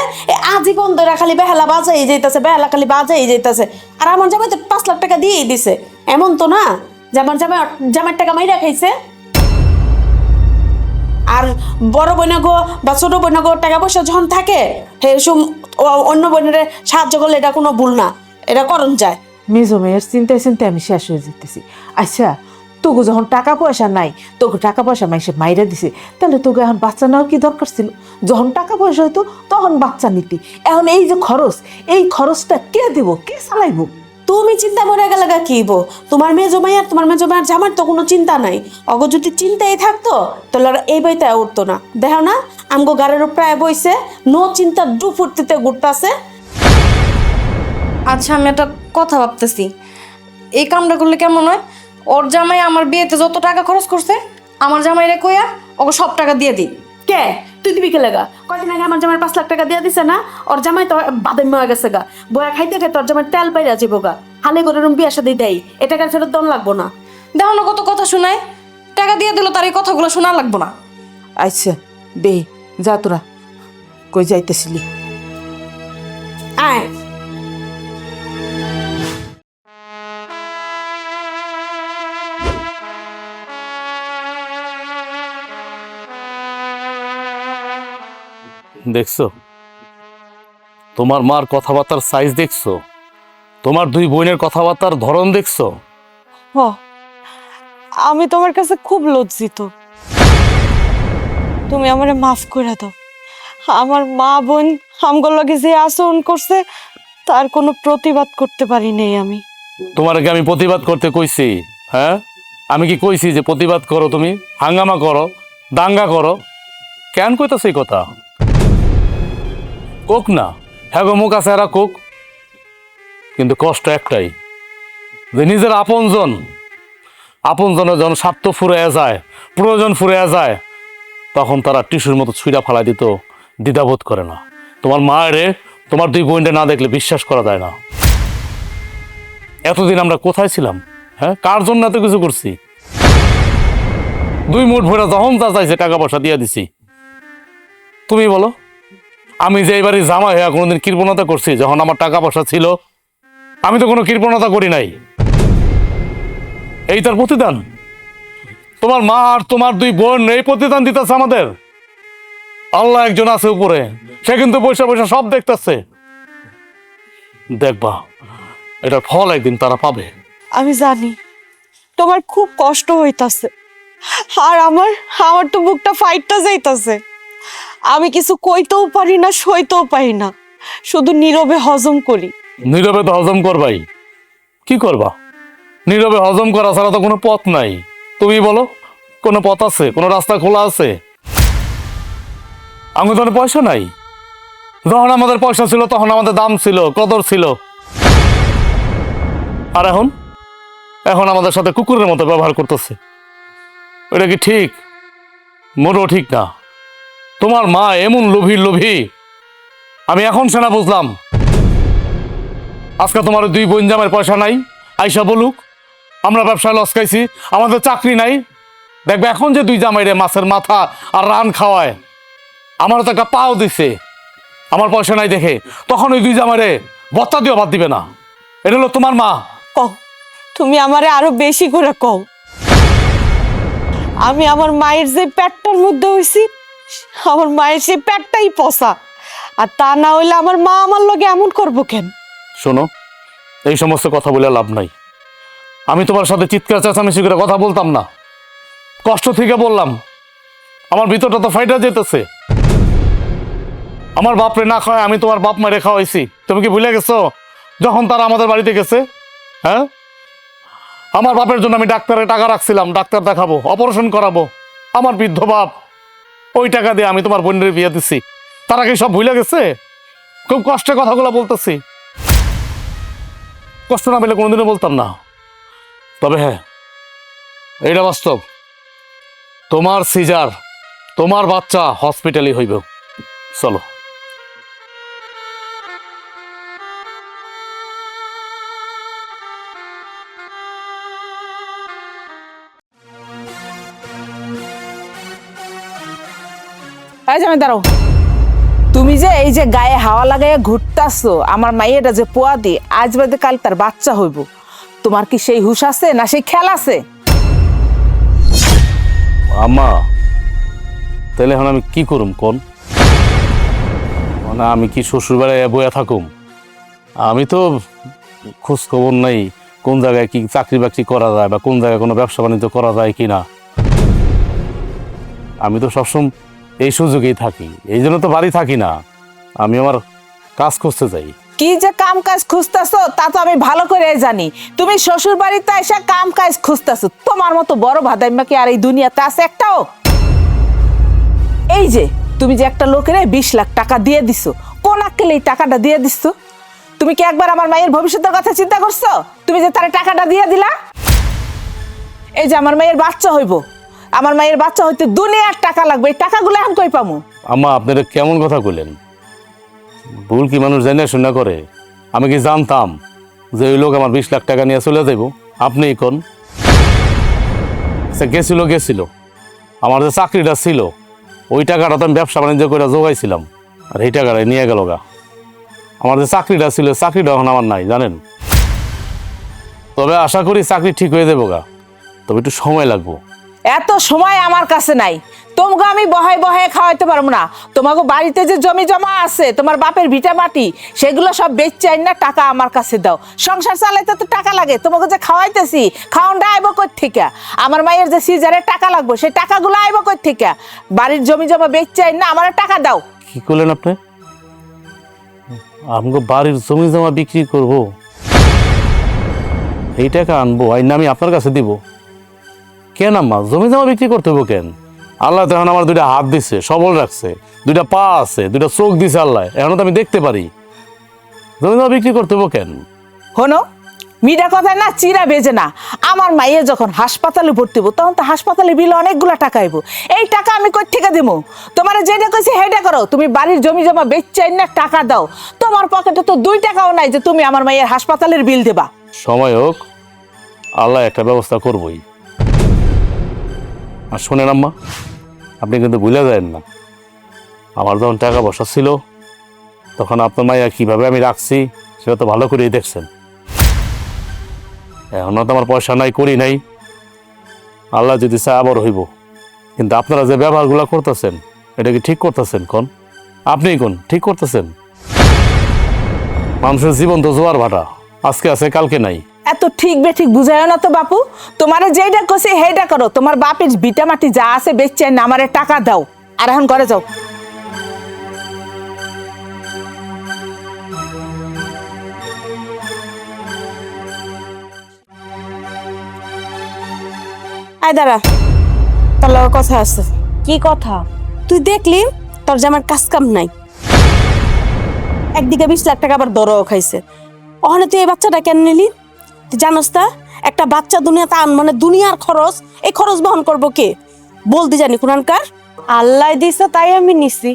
আজীবন ধরে খালি বেহালা বাজাই যাইতেছে, বেহালা খালি বাজাই যাইতেছে। আর আমার জামাই তো 5 লাখ টাকা দিয়েই দিছে, এমন তো না যে আমার জামাইয়ের টাকা মাইরা খাইছে। আর বড় বোনগো বা ছোট বোনগো টাকা পয়সা যখন থাকে, অন্য বোনের সাহায্য করলে এটা কোনো ভুল না, এটা করণ যায়। মেজো মেয়ের চিন্তায় চিন্তায় আমি শেষ হয়ে যেতেছি। আচ্ছা, তোকে যখন টাকা পয়সা নাই, তোকে টাকা পয়সা মাইসে মাইরা দিছে, তাহলে তোকে এখন বাচ্চা নেওয়ার কি দরকার ছিল? যখন টাকা পয়সা হইতো তখন বাচ্চা নিতি। এখন এই যে খরচ, এই খরচটা কে দেব, কে চালাইব? তুমি চিন্তা করে গেলে কি বো, তোমার মেজো মাই আর তোমার মেজো মায়ের জামার তো কোনো চিন্তা নাই। অগ যদি চিন্তাই থাকতো তাহলে আর এই বইতে উঠতো না। দেখো না আমগো গাড়ির প্রায় বইছে, নো চিন্তা ডু ফুর্তিতে ঘুরতাছে। আচ্ছা, আমি একটা কথা ভাবতেছি, এই কামটা করলে কেমন হয়? ওর জামাই আমার বিয়েতে যত টাকা খরচ করছে, আমার জামাইরে কইয়া ওকে সব টাকা দিয়ে দিই। কে তুই দিবি কে লাগা? কয়দিন আগে আমার জামাই 5 লাখ টাকা দিয়ে দিছে না? ওর জামাই তো বাদাম হয়ে গেছে গা, বয়া খাইতে খাইতে ওর জামাই তেল পাইরা যাবো গা। হালে করে বিয়া শাদি দেয়, এ টাকার ফেরত দন লাগবো না। দেখো না কত কথা শোনায়, টাকা দিয়ে দিল, তার এই কথাগুলো শোনা লাগবো না। আচ্ছা বে, যা তোরা কই যাইতেছিলি? আয় দেখছো তোমার মার কথাবার্তার সাইজ, দেখছো তোমার 2 বোনের কথাবার্তার ধরন, দেখছো? হ, আমি তোমার কাছে খুব লজ্জিত। তুমি আমারে মাফ করে দাও। আমার মা বোন আমগোর লগে যে আচরণ করছে তার কোনো প্রতিবাদ করতে পারি নাই আমি। তোমার কি আমি প্রতিবাদ করতে কইছি? হ্যাঁ, আমি কি কইছি যে প্রতিবাদ করো, তুমি হাঙ্গামা করো, দাঙ্গা করো? কেন কইতাছ এই কথা? কোক না, হ্যাঁ গো, মুখ আছে এরা কোক, কিন্তু কষ্ট একটাই যে নিজের আপনজনের যখন স্বার্থ ফুরাইয়া যায়, প্রয়োজন ফুরাইয়া যায়, তখন তারা টিস্যুর মতো ছুঁড়া ফালাই দিত দ্বিধাবোধ করে না। তোমার মায়েরে তোমার 2 বোনটা না দেখলে বিশ্বাস করা যায় না। এতদিন আমরা কোথায় ছিলাম? হ্যাঁ, কার জন্য এত কিছু করছি? 2 মুঠ ভরে যখন যা চাইছে টাকা পয়সা দিয়ে দিছি। তুমি বলো, আমি যে এবারে জামাই হইয়া কোনোদিন কৃপণতা করছি? যখন আমার টাকা পয়সা ছিল আমি তো কোনো কৃপণতা করি নাই। এই তার প্রতিদান? তোমার মা আর তোমার 2 বোন এই প্রতিদান দিতেছে আমাদের। আল্লাহ একজন আছে উপরে, সে কিন্তু পয়সা পয়সা সব দেখতেছে। দেখবা এটার ফল একদিন তারা পাবে। আমি জানি তোমার খুব কষ্ট হইতাছে, আর আমার তো বুকটা ফাইটটা যাইতাছে। আমি কিছু কইতেও পারি না, সইতেও পারি না, শুধু নীরবে হজম করি। নীরবে তো হজম করবাই, কি করবা? নীরবে হজম করা ছাড়া তো কোনো পথ নাই। তুমি বলো, কোনো পথ আছে? কোনো রাস্তা খোলা আছে? আমাদের তো পয়সা নাই। যখন আমাদের পয়সা ছিল তখন আমাদের দাম ছিল, কদর ছিল। আর এখন আমাদের সাথে কুকুরের মতো ব্যবহার করতেছে। এটা কি ঠিক? মোটেও ঠিক না। তোমার মা এমন লোভী, আমি এখন সেনা বুঝলাম। আজকে তোমার 2 বোন জামাইয়ের পয়সা নাই, আইসা বলুক আমরা ব্যবসায় লস খাইছি, আমাদের চাকরি নাই। দেখবে এখন যে 2 জামাইরে মাছের মাথা আর রান খাওয়ায়, আমারও তো একটা পাও দিছে আমার পয়সা নাই দেখে, তখন ওই 2 জামাইরে বত্তা দিও বাদ দিবে না। এটা হলো তোমার মা। কও, তুমি আমারে আরো বেশি করে কও। আমি আমার মায়ের যে পেটটার মধ্যে হইছি, আমার মায়ের সেই পেটটাই পচা। আর তা না হইলে আমার মা আমার লগে এমন করবো কেন? শোনো, এই সমস্ত কথা বলে লাভ নাই। আমি তোমার সাথে চিৎকার চেঁচামেচি করে কথা বলতাম না, কষ্ট থেকে বললাম। আমার ভিতরটা তো ফাইটা যেতেছে। আমার বাপরে না খাওয়ায় আমি তোমার বাপ মারে খাওয়াইছি। তুমি কি ভুলে গেছো যখন তারা আমাদের বাড়িতে গেছে? হ্যাঁ, আমার বাপের জন্য আমি ডাক্তারের টাকা রাখছিলাম, ডাক্তার দেখাবো, অপারেশন করাবো। আমার বৃদ্ধ বাপ, ওই টাকা দিয়ে আমি তোমার বোনের বিয়ে দিচ্ছি। তারা কি সব ভুলে গেছে? খুব কষ্টে কথাগুলো বলতেছি, কষ্ট না পেলে কোনোদিনও বলতাম না। তবে হ্যাঁ, এইটা বাস্তব, তোমার সিজার, তোমার বাচ্চা হসপিটালে হইব। চলো। এই যে আমি দাঁড়াও, তুমি যে এই যে গায়ে হাওয়া লাগাইয়া ঘুরতাছো, আমার মাইয়াটা যে পোয়া দি আজ বাদে কাল তার বাচ্চা হইব, তোমার কি সেই হুশ আছে না সেই খেয়াল আছে? আম্মা, তাহলে এখন আমি কি করুম কোন? মানে আমি কি শ্বশুর বাড়ায় বয়া থাকুম? আমি তো খোঁজ খবর নাই কোন জায়গায় কি চাকরি বাকরি করা যায় বা কোন জায়গায় কোনো ব্যবসা বাণিজ্য করা যায় কিনা। আমি তো সবসময় এই সুযোগেই থাকি, এই জন্য তো বাড়ি থাকি না। আমি আমার কাজ করতে যাই। কি যে কাম কাজ খুঁজতেছো তা তো আমি ভালো করে জানি। তুমি শ্বশুর বাড়িতে এসে কাম কাজ খুঁজতেছো, তোমার মতো বড় ভাদাইমা কি আর এই দুনিয়াতে আছে একটাও? এই যে তুমি যে একটা লোকের 20 লাখ টাকা দিয়ে দিছো, কোন আক্কেলে এই টাকাটা দিয়ে দিছো? তুমি কি একবার আমার মায়ের ভবিষ্যতের কথা চিন্তা করছো? তুমি যে তার টাকাটা দিয়ে দিলা, এই যে আমার মায়ের বাচ্চা হইব, আমার মায়ের বাচ্চা হইতে দুনিয়ার টাকা লাগবে, এই টাকাগুলো এখন কই পামু? আম্মা, আপনারা কেমন কথা কইলেন? ভুল কি মানুষ জানে শুনে করে? আমি কি জানতাম যে ওই লোক আমার 20 লাখ টাকা নিয়ে চলে যাইব? আপনি কোন সে গেছিল, আমার যে চাকরিটা ছিল ওই টাকাটা তো আমি ব্যবসা বাণিজ্য করে জোগাইছিলাম, আর এই টাকাটা নিয়ে গেল গা। আমার যে চাকরিটা ছিল, চাকরিটা এখন আমার নাই জানেন। তবে আশা করি চাকরি ঠিক হয়ে যাবো গা, তবে একটু সময় লাগবো। এত সময় আমার কাছে নাই, তোমাকে আমি বহায় বহায় খাওয়াইতে পারবো না। তোমাকে বাড়িতে যে জমি জমা আছে, তোমার বাপের ভিটা মাটি, সেগুলো সব বেচে আইন না টাকা আমার কাছে দাও। সংসার চালাইতে তো টাকা লাগে, তোমাকে যে খাওয়াইতেছি খাওয়ানটা আইব কই থেকে? আমার মায়ের যে সিজারের টাকা লাগবে সেই টাকাগুলো আইব কই থেকে? বাড়ির জমি জমা বেচে আইন না, আমার টাকা দাও। কি করলেন আপনি? আমাকে বাড়ির জমি জমা বিক্রি করব, এই টাকা আনবো আইন আমি আপনার কাছে দিব? কেন আম্মা, জমি জমা বিক্রি করতে হবো কেন? আল্লাহ তো এখন আমার 2টা হাত দিছে, সবল রাখছে, 2টা পা আছে, 2টা চোখ দিছে আল্লাহ, এখনো তো আমি দেখতে পারি। জমি জমা বিক্রি করতে হবো কেন? হনো, মিডা কথা না চিরা বেজে না। আমার মাইয়া যখন হাসপাতালে ভর্তি হবো তখন তো হাসপাতালে বিল অনেকগুলো টাকা আইব, এই টাকা আমি কই থেকে দেবো? তোমার যেটা কইছি সেইটা করো, তুমি বাড়ির জমি জমা বেচে না টাকা দাও। তোমার পকেটে তো 2 টাকাও নাই যে তুমি আমার মাইয়ের হাসপাতালের বিল দেবা। সময় হোক, আল্লাহ একটা ব্যবস্থা করবই। আর শোনেন আম্মা, আপনি কিন্তু ভুলে যাবেন না, আমার যখন টাকা পয়সা ছিল তখন আপনার মাইয়া কীভাবে আমি রাখছি সেটা তো ভালো করেই দেখছেন। এখনও তো আমার পয়সা নাই, করি নাই, আল্লাহ যদি চায় আবার হইব। কিন্তু আপনারা যে ব্যবহারগুলো করতেছেন এটা কি ঠিক করতেছেন? কোন আপনিই কোন ঠিক করতেছেন? মানুষের জীবন তো জোয়ার ভাটা, আজকে আছে কালকে নাই। এত ঠিক বেঠিক বুঝায় না তো বাপু, তোমারে যেইটা কইছে সেইটা করো। তোমার বাপের ভিটা মাটি যা আছে বেচে না আমারে টাকা দাও, আর এখন ঘরে যাও। আয় দাঁড়া, তোর লগে কথা আছে। কি কথা? তুই দেখলি তোর যে আমার কাজ কাম নাই, একদিকে 20 লাখ টাকা আবার দরও খাইছে। ওখানে তুই এই বাচ্চাটা কেন নিলি? তুই জানোস তা একটা বাচ্চা দুনিয়াতে আন মানে দুনিয়ার খরচ, এই খরচ বহন করবো কে? বলতে জানি কুরানকার। আল্লাহ দিছে তাই আমি নিছি।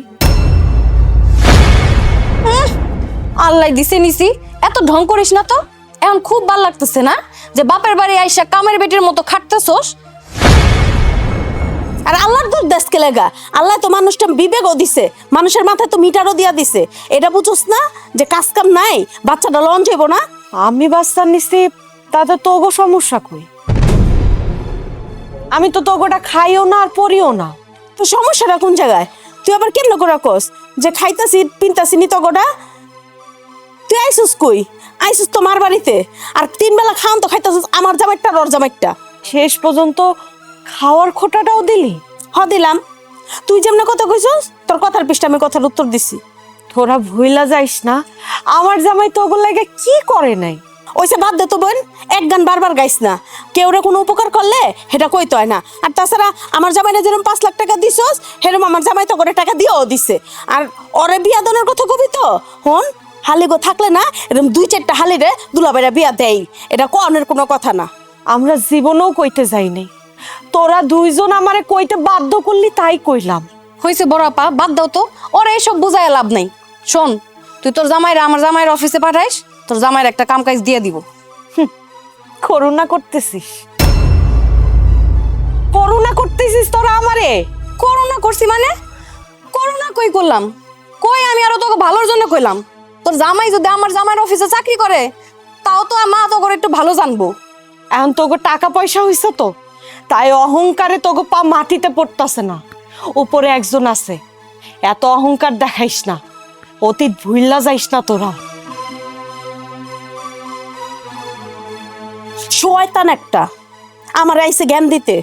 আল্লাহ দিছে নিছি, এত ঢং করিস না তো। এখন খুব ভালো লাগতেছে না যে বাপের বাড়ি আইসা কামের বেটির মতো খাটতেছস? আর আল্লাহর দোষ দেশকে লেগা, আল্লাহ তো মানুষটা বিবেকও দিছে, মানুষের মাথায় তো মিটারও দিয়া দিছে। এটা বুঝোস না যে কাজ কাম নাই, বাচ্চাটা লঞ্চ হইব না? আমি বাচ্চা নিছি, তাতে তোগো সমস্যা কই? আমি তো তোগোটা খাইও না আর পরিও না। তো সমস্যাটা কোন জায়গায়? তুই আবার কেমন করে কস যে খাইতাছি পিনতাছি নি তগোটা? তুই আইসুস কই? আইসুস তো মার বাড়িতে, আর 3 বেলা খাওন তো খাইতাছিস আমার জামাইটা আর ওর জামাইটা। শেষ পর্যন্ত খাওয়ার খোটাটাও দিলি। দিলাম। তুই যেমন কথা কইছস, তোর কথার পিছটা আমি কথার উত্তর দিছি। তোরা ভুইলা যাইস না, আমার জামাই তোগো লাগে কি করে নাই। ওইসে বাদ দে তো বোন, এক গান বারবার গাইস না। কেউ রে কোনো উপকার করলে সেটা কইতে হয় না। আর তাছাড়া আমার জামাইরা যেরকম 5 লাখ টাকা দিছস, সেরকম আমার জামাই তো করে টাকা দিয়েও দিছে। আর ওরে বিয়া দেওয়ার কথা কবি তো হন, হালিগো থাকলে না এরকম 2-4টা হালিরে দুলাভাইরা বিয়া দেয়, এটা কোনের কোনো কথা না। আমরা জীবনেও কইতে যাই নাই, তোরা দুইজন আমারে কইতে বাধ্য করলি তাই কইলাম। হয়েছে বড় আপা, বাদ দাও তো, ওরা এইসব বোঝায় লাভ নাই। শোন, তুই তোর জামাইরা আমার জামাইয়ের অফিসে পাঠাইস, তোর জামাইয়ের একটা কাম কাজ দিয়ে দিব। করুণা করতেছিস, করুণা করতেছিস তোরা আমারে? করোনা করছি মানে? করোনা কই করলাম? কই আমি আরো তোকে ভালোর জন্য কইলাম। তোর জামাই যদি আমার জামাইয়ের অফিসে চাকরি করে, তাও তো মা তো করে একটু ভালো জানবো। এখন তোগো টাকা পয়সা হইছে তো, তাই অহংকারে তোগো পা মাটিতে পড়তাছে না। উপরে একজন আছে, এত অহংকার দেখাইস না, অতীত ভুইলা যাইস না তোরা। শয়তান একটা, আমার আইসে জ্ঞান দিতে।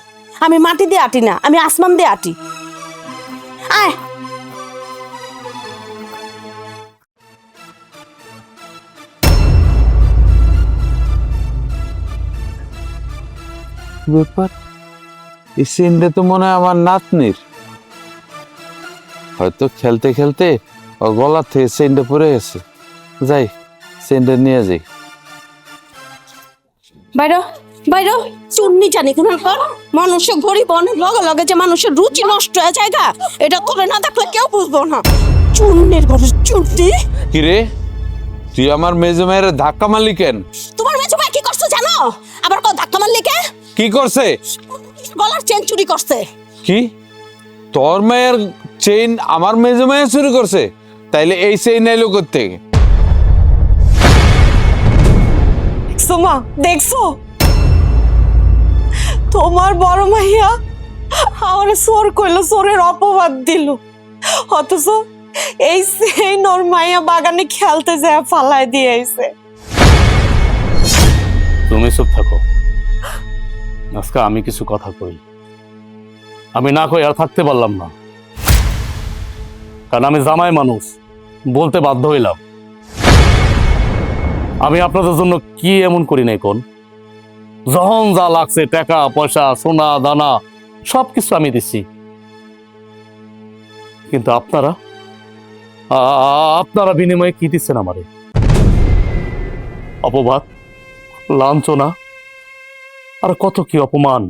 আমি মাটি দিয়ে আটি না, আমি আসমান দিয়ে আটি। আয় ব্যাপার, এই সেন্ডে তো মনে হয় আমার নাতনির। হয়তো খেলতে খেলতে ও গলা থেকে সেন্ডে পড়ে গেছে। যাই, সেন্ডে নিয়ে যাই। বাইরো বাইরো, চুন্নি জানি কোন মানুষের গরিব অনেক লগে লগে যে মানুষের রুচি নষ্ট হয়ে যায় গা, এটা তোরে না দেখলে কেউ বুঝবো না। চুন্নির ঘরে চুন্নি। কিরে, তুই আমার মেজো মেয়ের ধাক্কা মারলি কেন? তোমার মেজো ভাই কি করছে জানো? আবার কো ধাক্কা মারলি কে? কি করছে? গলার চেন চুরি করছে। কি, তোর মেয়ের চেইন আমার মেজো মেয়ে চুরি করছে? তাইলে এই চেইন এলো করতে? দেখছো মা, দেখছো তোমার বড় মাইয়া আমার চোর কইলো, চোরের অপবাদ দিল। অথচ এই সেই নোর মাইয়া বাগানে খেলতে যায় ফালায় দিয়ে আইছে। তুমি চুপ থাকো, আজকে আমি কিছু কথা কই। আমি না কই আর থাকতে পারলাম না, কারণ আমি জামাই মানুষ, বলতে বাধ্য হইলাম। আমি আপনাদের জন্য কি এমন করি নাই কোন? যখন যা লাগছে, টাকা পয়সা সোনা দানা সবকিছু আমি দিচ্ছি, কিন্তু আপনারা আপনারা বিনিময়ে কি দিচ্ছেন আমারে? অপবাদ, লাঞ্ছনা, আর কত কি অপমান।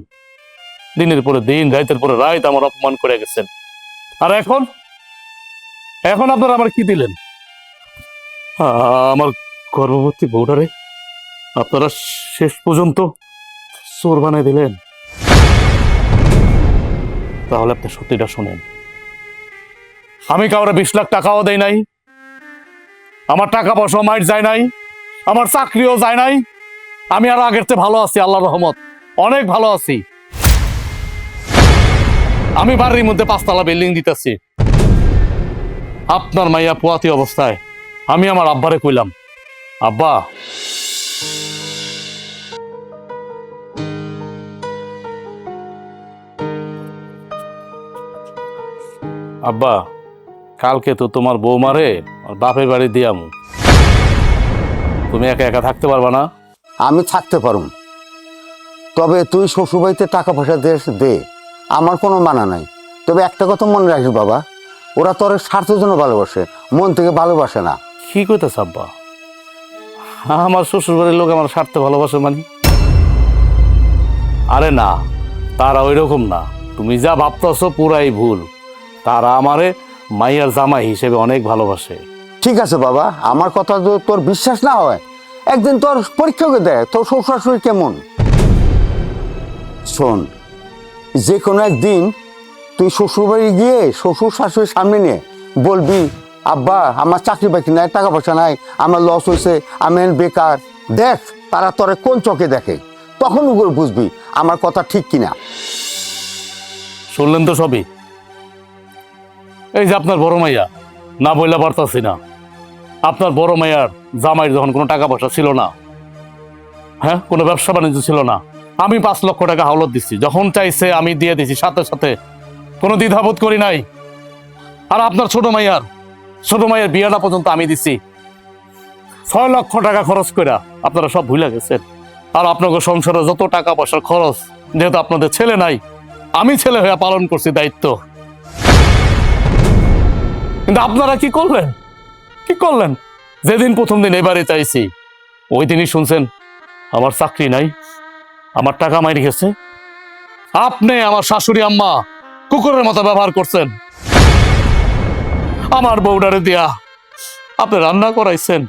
দিনের পরে দিন, রাতের পরে রাত আমার অপমান করে গেছেন। আর এখন এখন আপনারা আমার কি দিলেন? আমার গর্ভবতী বউটারে আপনারা শেষ পর্যন্ত চোর বানাই দিলেন। তাহলে আপনি সত্যিটা শুনেন, আমি কাউরে 20 লাখ টাকাও দেই নাই, আমার টাকা পয়সা মাইট যায় নাই, আমার চাকরিও যায় নাই। আমি আরো আগের চেয়ে ভালো আছি, আল্লাহর রহমত, অনেক ভালো আছি। আমি বাড়ির মধ্যে 5 তলা বিল্ডিং দিতেছি। আপনার মাইয়া পোয়াতি অবস্থায় আমি আমার আব্বারে কইলাম, আব্বা আব্বা কালকে তো তোমার বৌমারে বাপের বাড়ি দিয়াম, তুমি একা একা থাকতে পারবা না? আমি থাকতে পারুম, তবে তুই শ্বশুরবাড়িতে টাকা পয়সা দে, আমার কোনো মানা নাই। তবে একটা কথা মনে রাখিস বাবা, ওরা তোর স্বার্থের জন্য ভালোবাসে, মন থেকে ভালোবাসে না। কি কইতাছ আব্বা? আমার শ্বশুর বাড়ির লোক আমার স্বার্থে ভালোবাসে মানে? আরে না, তারা ওই রকম না, তুমি যা ভাবতেছ পুরাই ভুল। তারা আমারে মাইয়ার জামাই হিসেবে অনেক ভালোবাসে। ঠিক আছে বাবা, আমার কথা যদি তোর বিশ্বাস না হয়, একদিন তোর পরীক্ষা করে দেয় তোর শ্বশুর শাশুড়ি কেমন। শোন, যে কোনো একদিন তুই শ্বশুরবাড়ি গিয়ে শ্বশুর শাশুড়ির সামনে নিয়ে বলবি, আব্বা আমার চাকরি বাকরি নাই, টাকা পয়সা নাই, আমার লস হয়েছে, আমি এখন বেকার। দেখ তারা তোরে কোন চোখে দেখে, তখন ওগুলো বুঝবি আমার কথা ঠিক কিনা। শুনলেন তো সবই। এই যে আপনার বড় মাইয়া, না বললে পারতাছি না, আপনার বড় মাইয়ার জামাইয়ের যখন কোনো টাকা পয়সা ছিল না, হ্যাঁ, কোনো ব্যবসা বাণিজ্য ছিল না, আমি 5 লক্ষ টাকা হাওলাত দিচ্ছি, যখন চাইছে আমি দিয়ে দিছি, সাথে সাথে কোনো দ্বিধাবোধ করি নাই। আর আপনার ছোট মাইয়ার বিয়েটা পর্যন্ত আমি দিছি 6 লক্ষ টাকা খরচ করে। আপনারা সব ভুলে গেছেন। আর আপনাকে সংসারে যত টাকা পয়সার খরচ, যেহেতু আপনাদের ছেলে নাই, আমি ছেলে হয়ে পালন করছি দায়িত্ব। কিন্তু আপনারা কি করলেন? যেদিন প্রথম দিন এবারে চাইছি, ওই দিনই শুনছেন আমার চাকরি নাই, আমার টাকা মাইরে গেছে। আপনি আমার শাশুড়ি আম্মা কুকুরের মতো ব্যবহার করছেন। আমার বউডারে দিয়া আপনি রান্না করাইছেন,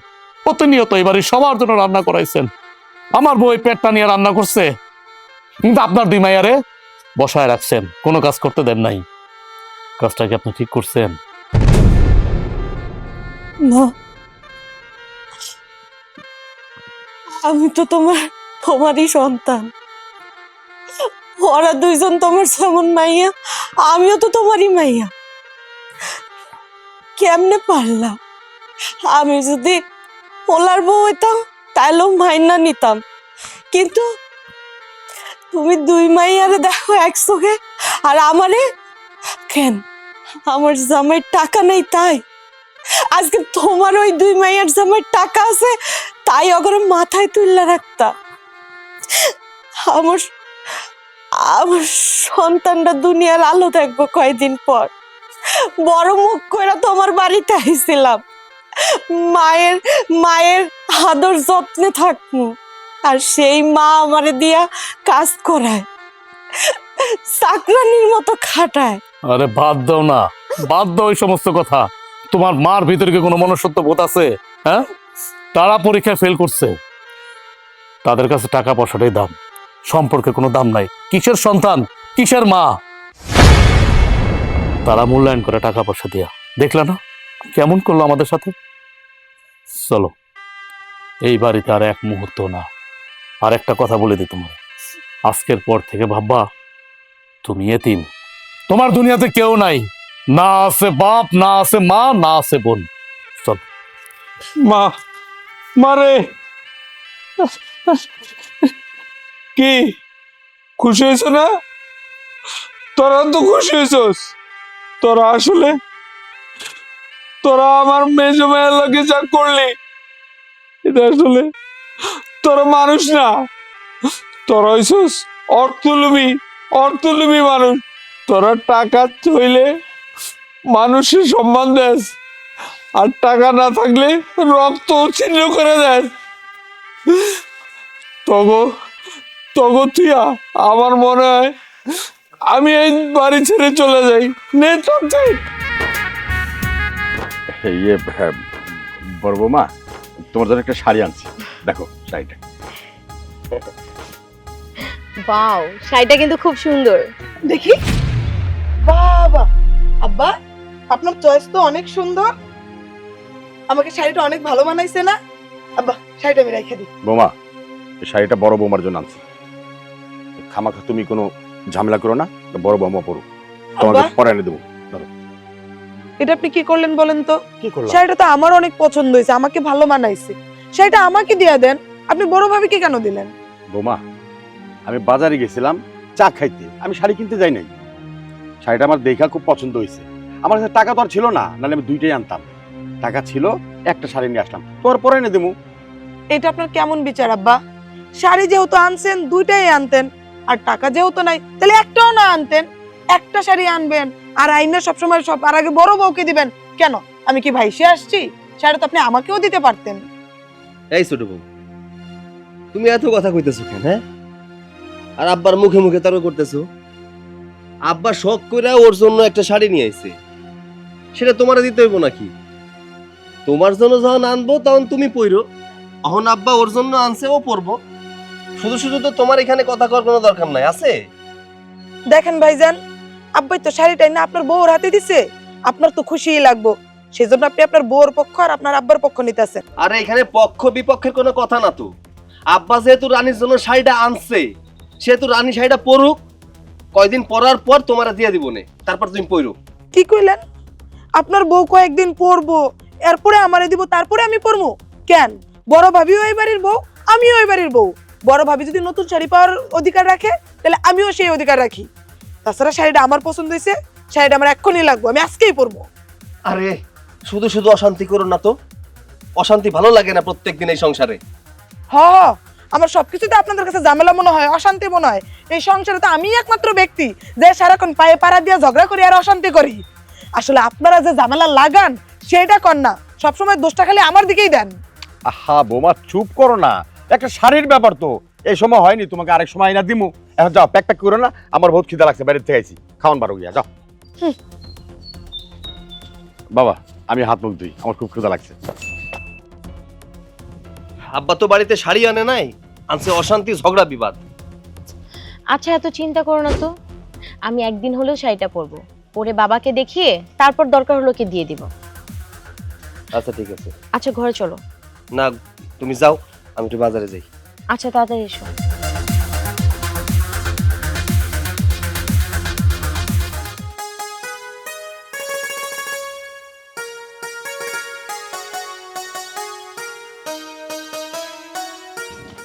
প্রতিনিয়ত এবারে সবার জন্য রান্না করাইছেন। আমার বউ পেটটা নিয়ে রান্না করছে, কিন্তু আপনার দুই মাইয়ারে বসায় রাখছেন, কোনো কাজ করতে দেন নাই। কাজটা কি আপনি ঠিক করছেন? না, আমি তো তোমারই সন্তান। ওরা দুইজন তোমার যেমন মাইয়া, আমিও তো তোমারই মাইয়া। কেমনে পারলাম? আমি যদি ওলার বউ হইতাম তাইলেও মাইনা নিতাম, কিন্তু তুমি দুই মাইয়ারে দেখো এক চোখে, আর আমারে কেন? আমার জামাইয়ের টাকা নেই তাই? আজকে তোমার ওই দুই মাইয়ার জামাইয়ের টাকা আছে তাই ওগরে মাথায় তুললে রাখতা। আমার আমার সন্তানটা দুনিয়ার আলো দেখবো কয়দিন পর। বড় মুখ কইরা তোমার বাড়িতে আইছিলাম, মায়ের আদর যত্নে থাকবো, আর সেই মা আমারে দিয়া কাজ করায়, চাকরানির মতো খাটায়। আরে বাদ দাও না, বাদ দাও এই সমস্ত কথা। তোমার মার ভিতরে কি কোনো মনুষ্যত্ব বোধ আছে? হ্যাঁ, তারা পরীক্ষায় ফেল করছে, তাদের কাছে টাকা পয়সাটাই দাম, সম্পর্কে কোনো দাম নাই। কিসের সন্তান, কিসের মা, তারা মূল্যায়ন করে টাকা পয়সা দিয়া। দেখলা না কেমন করলো আমাদের সাথে? চলো, এই বাড়িতে আর এক মুহূর্ত না। আর একটা কথা বলে দিই তোমার, আজকের পর থেকে ভাববা তুমি এতিম, তোমার দুনিয়াতে কেউ নাই, না আছে বাপ, না আছে মা, না আছে বোন। চল। মারে কি খুশি হয়েছ না? তোরা তো খুশি হয়েছস। তোরা আমার মেজো মায়ের লগে যা করলি, এটা আসলে তোরা মানুষ না, তোরা হইছস অর্থলোভী মানুষ। তোরা টাকা হইলে মানুষের সম্মান দেস, আর টাকা না থাকলে রক্ত ছিন্ন করে দেস। তগো তুইয়া আমার মনে হয় আমি এই বাড়ি ছেড়ে চলে যাই। নে তোর যাই। ইয়ে বড় বৌমা, তোমার জন্য একটা শাড়ি আনছি, দেখো শাড়িটা। ওয়াও, শাড়িটা কিন্তু খুব সুন্দর। দেখি, বাবা আব্বা, আপনার চয়েস তো অনেক সুন্দর। আমাকে শাড়িটা অনেক ভালো মানাইছে না আব্বা? শাড়িটা আমি রেখে দিই। বৌমা, এই শাড়িটা বড় বৌমার জন্য আনছি, খামাখা তুমি কোনো ঝামেলা করো না, বড় বৌমা পরো, তোমাকে পরে এনে দেবো। এটা আপনি কি করলেন বলেন তো? কি করলাম? শাড়িটা তো আমার অনেক পছন্দ হয়েছে, আমাকে ভালো মানাইছে, শাড়িটা আমাকে দিয়ে দেন। আপনি বড় ভাবিকে কেন দিলেন? বৌমা, আমি বাজারে গেছিলাম চা খাইতে, আমি শাড়ি কিনতে যাই নাই। শাড়িটা আমার দেখা খুব পছন্দ হয়েছে। আমার কাছে টাকা তো আর ছিল না, নাহলে আমি দুইটাই আনতাম। টাকা ছিল, একটা শাড়ি নিয়ে আসলাম, তোমার পরে এনে দেবো। এটা আপনার কেমন বিচার আব্বা? শাড়ি যেহেতু আনছেন দুইটাই আনতেন, আর টাকা যেহেতু নাই তাহলে একটাও না আনতেন। একটা শাড়ি আনবেন আর আইনা সবসময় সব আর আগে বড় বউকে দিবেন কেন? আমি কি ভাইসে আসছি? শাড়ি তো আপনি আমাকেও দিতে পারতেন। এই ছোট বউ, তুমি এত কথা কইতেছো কেন? হ্যাঁ, আর আব্বার মুখে মুখে তর্ক করতেছো। আব্বা শখ করে ওর জন্য একটা শাড়ি নিয়ে আইছে, সেটা তোমার দিতে হইব নাকি? তোমার জন্য যখন আনবো তখন তুমি পইরো, এখন আব্বা ওর জন্য আনছে, ও পরবো। শুধু শুধু তো তোমার এখানে কথা করার কোনো দরকার নাই আছে। দেখেন ভাইজান, আব্বাই তো শাড়িটাই না আপনার বউর হাতে দিছে, আপনার তো খুশিই লাগবো। সেজন্য আপনি আপনার বউর পক্ষ আর আপনার আব্বার পক্ষ নিতেছেন। আরে এখানে পক্ষ বিপক্ষের কোনো কথা না তো। আব্বা যেহেতু রানীর জন্য শাড়িটা আনছে, সেহেতু রানী শাড়িটা পরুক, কয়দিন পরার পর তোমার দিয়ে দিব নে, তারপর তুমি পরো। কি কইলেন? আপনার বউ কয়েকদিন পরবো, এরপরে আমারে দিব, তারপরে আমি পরবো? কেন? বড় ভাবিও এই বাড়ির বউ, আমিও এই বাড়ির বউ। বড় ভাবি যদি নতুন শাড়ি পাওয়ার অধিকার রাখে, তাহলে আমিও সেই অধিকার রাখি। তাছাড়া শাড়িটা আমার পছন্দ হয়েছে, শাড়িটা আমার এক্ষুনি লাগবো, আমি আজকেই পরবো। আরে শুধু শুধু অশান্তি করো না তো, অশান্তি ভালো লাগে না প্রত্যেকদিন এই সংসারে। হ আমার সবকিছুতে আপনাদের কাছে ঝামেলা মনে হয়, অশান্তি মনে হয়। এই সংসারে তো আমি একমাত্র ব্যক্তি যে সারাক্ষণ পায়ে পাড়া দিয়ে ঝগড়া করি আর অশান্তি করি। আসলে আপনারা যে ঝামেলা লাগান সেটা কর না, সবসময় দোষটা খালি আমার দিকেই দেন। আহা বৌমা চুপ করো না, একটা শাড়ির ব্যাপার তো, এই সময় হয়নি, তোমাকে আরেক সময় না দিমু। এখন যাও, প্যাক প্যাক করো না, আমার বহুত খিদা লাগছে, বাইরে থেকে আইছি, খাওয়ান বারো গিয়া যাও। বাবা আমি হাত মুখ ধুই, আমার খুব খিদা লাগছে। আব্বা তো বাড়িতে শাড়ি আনে নাই, আনছে অশান্তি, ঝগড়া, বিবাদ। আচ্ছা এত চিন্তা করো না তো, আমি একদিন হলেও শাড়িটা পরবো, পরে বাবাকে দেখিয়ে তারপর দরকার হলো কি দিয়ে দিব। আচ্ছা ঠিক আছে। আচ্ছা ঘরে চলো। না তুমি যাও, আমি একটু বাজারে যাই। আচ্ছা তাড়াতাড়ি এসো।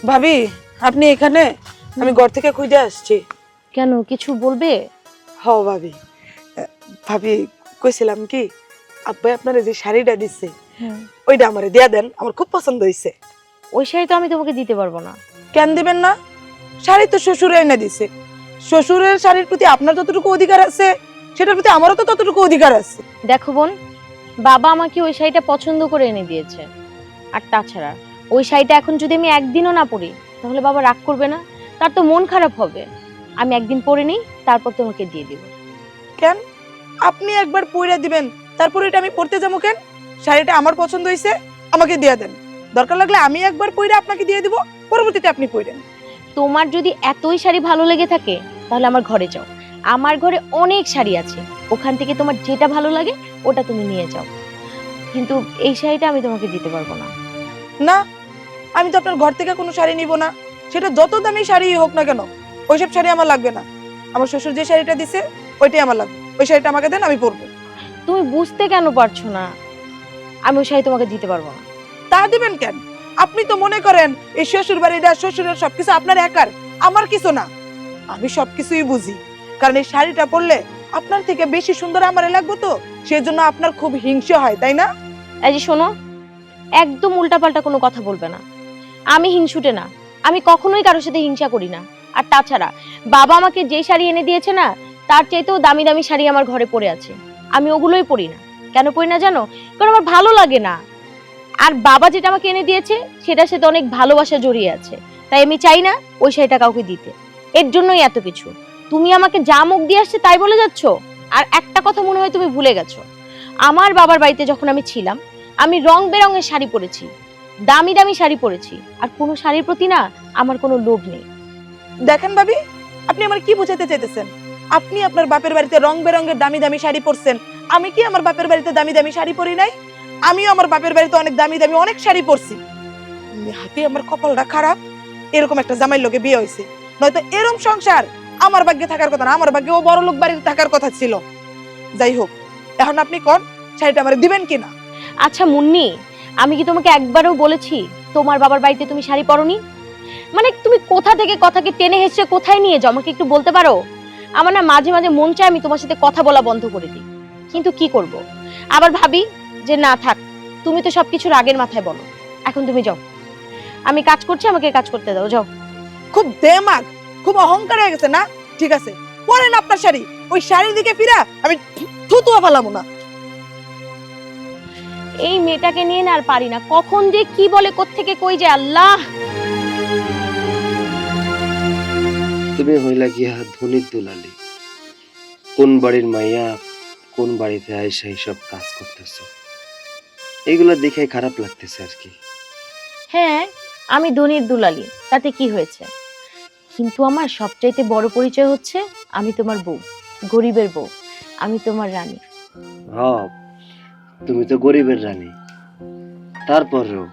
ভাবি আপনি এখানে? আমি ঘর থেকে খুঁজে আসছি। কেন, কিছু বলবে? হ ভাবি, ভাবি কইছিলাম কি, আব্বাই আপনার যে শাড়িটা দিচ্ছে ওইটা আমারে দিয়া দেন, আমার খুব পছন্দ হয়েছে। ওই শাড়ি তো আমি তোমাকে দিতে পারবো না। কেন দিবেন না? শাড়ি তো শ্বশুরে এনে দিছে, শ্বশুরের শাড়ির প্রতি আপনার যতটুকু অধিকার আছে সেটার প্রতি আমারও তো ততটুকু অধিকার আছে। দেখো বোন, বাবা আমাকে ওই শাড়িটা পছন্দ করে এনে দিয়েছে, আর তাছাড়া ওই শাড়িটা এখন যদি আমি একদিনও না পরি তাহলে বাবা রাগ করবে না? তার তো মন খারাপ হবে। আমি একদিন পরে নিই, তারপর তোমাকে দিয়ে দিব। কেন আপনি একবার পইরা দিবেন তারপর এটা আমি পড়তে যাবো কেন? শাড়িটা আমার পছন্দ হয়েছে, আমাকে দিয়ে দেন। দরকার লাগলে আমি একবার পইরা আপনাকে দিয়ে দিব, পরবর্তীতে আপনি পইরেন। তোমার যদি এতই শাড়ি ভালো লেগে থাকে তাহলে আমার ঘরে যাও, আমার ঘরে অনেক শাড়ি আছে, ওখান থেকে তোমার যেটা ভালো লাগে ওটা তুমি নিয়ে যাও, কিন্তু এই শাড়িটা আমি তোমাকে দিতে পারবো না। না, আমি তো আপনার ঘর থেকে কোনো শাড়ি নিব না, সেটা যত দামি শাড়ি হোক না কেন, ওইসব শাড়ি আমার লাগবে না। আমার শ্বশুর যে শাড়িটা দিছে ওইটাই আমার লাগবে, ওই শাড়িটা আমাকে দেন, আমি পরবো। তুমি বুঝতে কেন পারছো না? আমি ওই শাড়ি তোমাকে দিতে পারবো না। তা দিবেন কেন? আপনি তো মনে করেন এই শ্বশুর বাড়িটা, শ্বশুরের সবকিছু আপনার একার, আমার কিছু না। আমি সবকিছুই বুঝি, কারণ এই শাড়িটা পরলে আপনার থেকে বেশি সুন্দর আমারে লাগবে, তো সেই জন্য আপনার খুব হিংসা হয়, তাই না? এই যে শোনো, একদম উল্টাপাল্টা কোনো কথা বলবে না। আমি হিংসুটে না, আমি কখনোই কারোর সাথে হিংসা করি না। আর তাছাড়া বাবা আমাকে যে শাড়ি এনে দিয়েছে না, তার চাইতেও দামি দামি শাড়ি আমার ঘরে পড়ে আছে, আমি ওগুলোই পরি না। কেন পরি না জানো? কারণ আমার ভালো লাগে না। আর বাবা যেটা আমাকে এনে দিয়েছে সেটার সাথে অনেক ভালোবাসা জড়িয়ে আছে, তাই আমি চাই না ওই শাড়িটা কাউকে দিতে। এর জন্যই এত কিছু। তুমি আমাকে যা মুখ দিয়ে আসছে তাই বলে যাচ্ছ। আর একটা কথা মনে হয় তুমি ভুলে গেছো, আমার বাবার বাড়িতে যখন আমি ছিলাম আমি রং বেরঙের শাড়ি পরেছি, দামি দামি শাড়ি পরেছি, আর কোনো শাড়ির প্রতি না আমার কোনো লোভ নেই। দেখেন ভাবি, আপনি আমার কি বোঝাতে চাইতেছেন? আপনি আপনার বাপের বাড়িতে রং বেরঙের দামি দামি শাড়ি পরছেন, আমি কি আমার বাপের বাড়িতে দামি দামি শাড়ি পরি নাই? আমিও আমার বাপের বাড়িতে অনেক দামি দামি অনেক শাড়ি পরছি। হাতে আমার কপালটা খারাপ, এরকম একটা জামাইয়ের লগে বিয়ে হয়েছে, নয়তো এরকম সংসার আমার ভাগ্যে থাকার কথা না, আমার ভাগ্যে ও বড় লোক বাড়িতে থাকার কথা ছিল। যাই হোক, এখন আপনি কোন শাড়িটা আমারে দিবেন কিনা? আচ্ছা মুন্নি, আমি কি তোমাকে একবারও বলেছি তোমার বাবার বাড়িতে তুমি শাড়ি পরনি? মানে তুমি কোথা থেকে কথাকে টেনে হেসে কোথায় নিয়ে যাও আমাকে একটু বলতে পারো? আমার না মাঝে মাঝে মন চায় আমি তোমার সাথে কথা বলা বন্ধ করে দিই, কিন্তু কি করব, আবার ভাবি যে না থাক, তুমি তো সবকিছুর আগের মাথায় বলো। এখন তুমি যাও, আমি কাজ করছি, আমাকে কাজ করতে দাও, যাও। খুব দেমাগ, খুব অহংকার হয়ে গেছে না? ঠিক আছে, পরেন আপনার শাড়ি, ওই শাড়ির দিকে ফিরা আমি থুতুয়া ফালামু না। এই মেয়েটাকে নিয়ে না আর পারি না, কখন যে কি বলে কোত্থেকে কই যায় আল্লাহ। তুমি হইলা গিয়া ধনির দুলালি, কোন বাড়ির মাইয়া কোন বাড়িতে আইসা এইসব কাজ করতেছ, এইগুলা দেখে খারাপ লাগতেছে আর কি। হ্যাঁ, আমি ধনির দুলালি, তাতে কি হয়েছে? কিন্তু আমার সবচাইতে বড় পরিচয় হচ্ছে আমি তোমার বউ, গরিবের বউ, আমি তোমার রানী। হ্যাঁ, তুমি তো গরিবের রানী, তারপরেও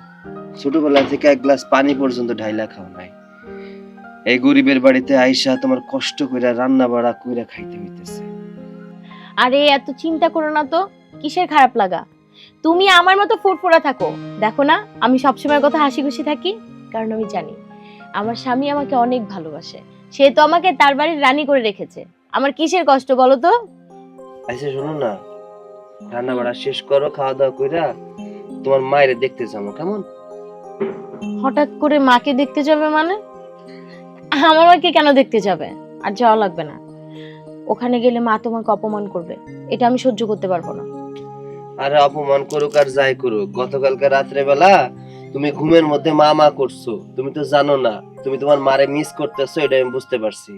ছোটবেলা থেকে এক গ্লাস পানি পর্যন্ত ঢাইলা খাও নাই। এই গরিবের বাড়িতে আইসা তোমার কষ্ট কইরা রান্না বাড়া কইরা খাইতে হইতেছে। আরে এত চিন্তা করো না তো, কিসের খারাপ লাগা? তুমি আমার মতো ফুরফুরা থাকো, দেখো না আমি সবসময় কথা হাসি খুশি থাকি, কারণ আমি জানি আমার স্বামী আমাকে অনেক ভালোবাসে। সে তো আমাকে তার বাড়ির রানী করে রেখেছে, আমার কিসের কষ্ট বলো তো? আচ্ছা শোনো না, রান্না বাড়া শেষ করো, খাওয়া দাওয়া কইরা তোমার মায়ের দেখতে যাবো, কেমন? হঠাৎ করে মাকে দেখতে যাবে মানে? আমার মাকে কেন দেখতে যাবে? আর যাওয়া লাগবে না, ওখানে গেলে মা তোমাকে অপমান করবে, এটা আমি সহ্য করতে পারবো না। আরে অপমান করুক আর যাই করুক, গতকালকে রাত্রে বেলা তুমি ঘুমের মধ্যে মা মা করছো, তুমি তো জানো না তুমি তোমার মারে মিস করতেছো, এটা আমি বুঝতে পারছি।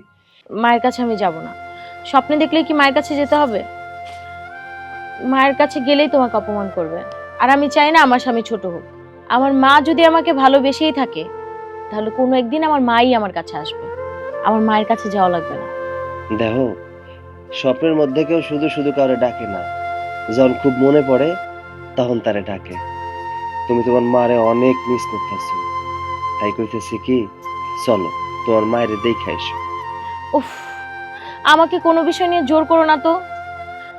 মায়ের কাছে আমি যাব না। স্বপ্নে দেখলে কি মায়ের কাছে যেতে হবে? মায়ের কাছে গেলেই তোমাকে অপমান করবে, আর আমি চাই না আমার স্বামী ছোট হোক। আমার মা যদি আমাকে ভালোবেসেই থাকে, তাহলে কোনো একদিন আমার মাই আমার কাছে আসবে, আমার মায়ের কাছে যাওয়া লাগবে না। দেখো, স্বপ্নের মধ্যে কেউ শুধু শুধু কাউরে ডাকে না, যখন খুব মনে পড়ে তখন তারে ডাকে। তুমি তোমার মারে অনেক মিস করতেছো, তাই কইতেছি কি, চলো তোমার মায়ের দেখে এসো। উফ, আমাকে কোনো বিষয় নিয়ে জোর করো না তো।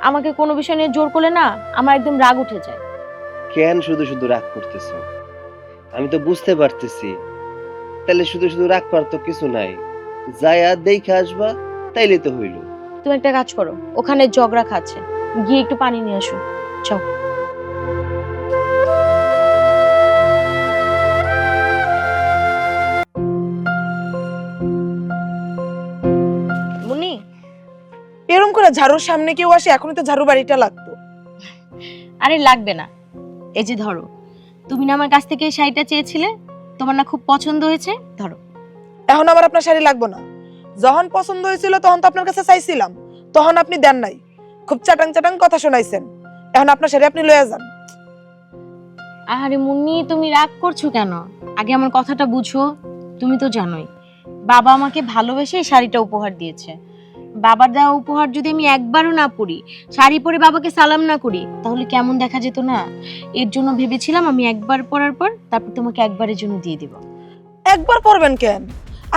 আমাকে কোনো বিষয় নিয়ে জোর করলে না আমার একদম রাগ উঠে যায়। কেন শুধু শুধু রাগ করতেছো? আমি তো বুঝতে পারতেছি, তাহলে শুধু শুধু রাগ করার তো কিছু নাই, যায়া দেখে আসবা, তাইলে তো হইল। তুমি একটা কাজ করো, ওখানে জগ রাখা আছে, গিয়ে একটু পানি নিয়ে আসো, চল। মুন্নি, এরকম করে ঝাড়ুর সামনে কেউ আসে, এখনই তো ঝাড়ু বাড়িটা লাগতো। আরে লাগবে না, এই যে ধরো, তুমি না আমার কাছ থেকে এই শাড়িটা চেয়েছিলে, তোমার না খুব পছন্দ হয়েছে, ধরো। এখন আবার আপনার শাড়ি লাগবে না, যখন পছন্দ হয়েছিল তখন তো আপনার কাছে চাইছিলাম, তখন আপনি দেন নাই, খুব চাটাং চাটাং কথা শোনাইছেন। এখন আপনার শাড়ি আপনি লয়ে যান। আরে মুন্নি, তুমি রাগ করছো কেন? আগে আমার কথাটা বুঝো। তুমি তো জানোই বাবা আমাকে ভালোবেসে এই শাড়িটা উপহার দিয়েছে। বাবার দেওয়া উপহার যদি আমি একবারও না পরি, শাড়ি পরে বাবাকে সালাম না করি, তাহলে কেমন দেখা যেত না? এর জন্য ভেবেছিলাম আমি একবার পরার পর তারপর তোমাকে একবারের জন্য দিয়ে দিব। একবার পরবেন কেন?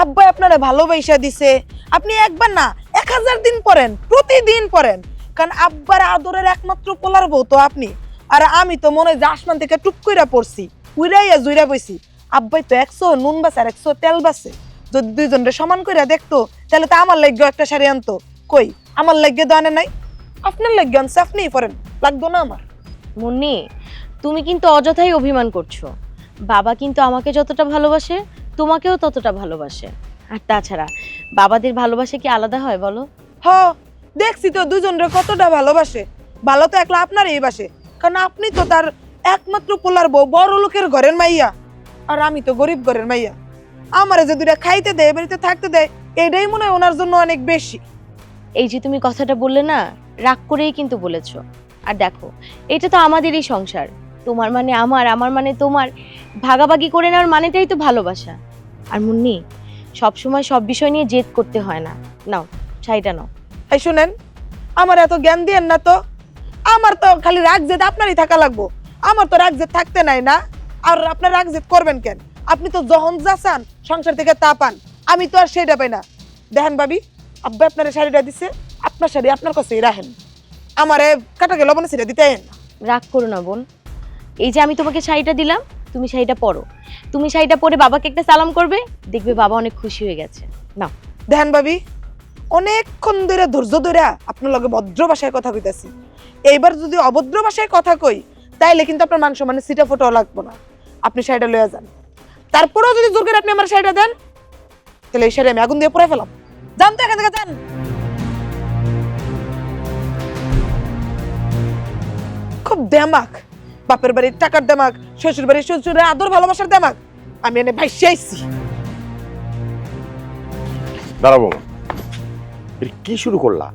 আব্বা আপনারে ভালোবাসা দিছে, আপনি একবার না 1000 দিন পরেন, প্রতিদিন পরেন, কারণ আব্বার আদরের একমাত্র পোলার বউ তো আপনি। আর আমি তো মনে হয় যে আসমান থেকে টুক কইরা পড়ছি, উইরাইয়া জুইরা বইছি। আব্বাই তো 100 নুন বাসে আর 100 তেল বাসে, যদি দুইজনরে সমান কইরা দেখতো তাহলে তো আমার লাগবে একটা শাড়ি আনতো। কই আমার লাগবে দানে নাই, আপনার লাগবে আনছে, আপনিই পরেন, লাগতো না আমার। মুন্নি, তুমি কিন্তু অযথাই অভিমান করছো। বাবা কিন্তু আমাকে যতটা ভালোবাসে তোমাকেও ততটা ভালোবাসে। আর তাছাড়া বাবাদের ভালোবাসা কি আলাদা হয় বলো? হ, দেখছি তো দুজনরে কতটা ভালোবাসে। ভালো তো একলা আপনারই বাসে, কারণ আপনি তো তার একমাত্র পোলার বউ, বড় লোকের ঘরের মাইয়া, আর আমি তো গরিব ঘরের মাইয়া। আমারে যে দুইটা খাইতে দেয়, বাড়িতে থাকতে দেয়, এটাই মনে হয় ওনার জন্য অনেক বেশি। এই যে তুমি কথাটা বললে না, রাগ করেই কিন্তু বলেছো। আর দেখো, এটা তো আমাদেরই সংসার, তোমার মানে আমার, আমার মানে তোমার, ভাগাভাগি করে নেওয়ার মানেটাই তো ভালোবাসা। আর মুন্নি, সবসময় সব বিষয় নিয়ে জেদ করতে হয় না। নাও শাড়িটা নাও। এই শুনেন, আমার এত জ্ঞান দিয়েন না তো। আমার তো খালি রাগ জেদ আপনারই থাকা লাগবো, আমার তো রাগ জেদ থাকতে নাই না। আর আপনার রাগ জেদ করবেন কেন? আপনি তো যখন যা চান সংসার থেকে তা পান, আমি তো আর সেটা পাই না। দেখেন ভাবি, আব্বা আপনার শাড়িটা দিছে, আপনার শাড়ি আপনার কাছেই রাখেন, আমারে কাটা গেল মানে সেটা দিতে না। রাগ করো না বোন, এই যে আমি তোমাকে শাড়িটা দিলাম, তুমি শাড়িটা পরো। তুমি শাড়িটা পরে বাবাকে একটা সালাম করবে, দেখবে বাবা অনেক খুশি হয়ে গেছে। নাও। দেখেন ভাবি, অনেকক্ষণ ধরে ধৈর্য ধরে আপনার লগে ভদ্র ভাষায় কথা কইতাছি, এইবার যদি অভদ্র ভাষায় কথা কই তাইলে কিন্তু আপনার মান সম্মানে সিটা ফোটাও লাগবো না। আপনি শাড়িটা লয়ে যান, তারপরেও যদি জোর করে আপনি আমার শাড়িটা দেন, তাহলে এই শাড়ি আমি আগুন দিয়ে পুড়ে ফেলাম। যান তো এখান থেকে, যান। খুব দেমাক, বাপের বাড়ির টাকার দেমাক, শ্বশুর বাড়ির শ্বশুরের আদর ভালোবাসার দেমাক, আমি এনে ভাইসে আইছি। দাঁড়াবো, কি শুরু করলা?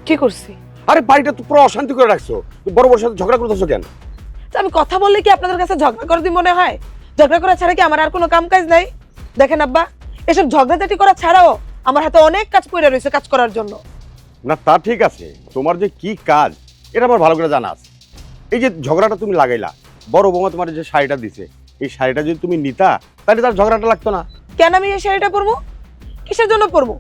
কি করছি? আরে বাড়িটা তো পুরো অশান্তি করে রাখছো, বড় বড় সাথে ঝগড়া করতেছো কেন? আমি কথা বললে কি আপনাদের কাছে ঝগড়া করে দিই মনে হয়? ঝগড়া করা ছাড়া কি আমার আর কোনো কাম কাজ নাই? দেখেন আব্বা, এসব ঝগড়াঝাটি করা ছাড়াও আমার হাতে অনেক কাজ পড়ে রয়েছে কাজ করার জন্য। না তা ঠিক আছে, তোমার যে কি কাজ এটা আমার ভালো করে জানা আছে। এই যে ঝগড়াটা তুমি লাগাইলা, বড় বৌমা তোমার যে শাড়িটা দিছে, এই শাড়িটা যদি তুমি নিতা তাহলে তার ঝগড়াটা লাগতো না। কেন আমি এই শাড়িটা পরবো? কিসের জন্য পরবো?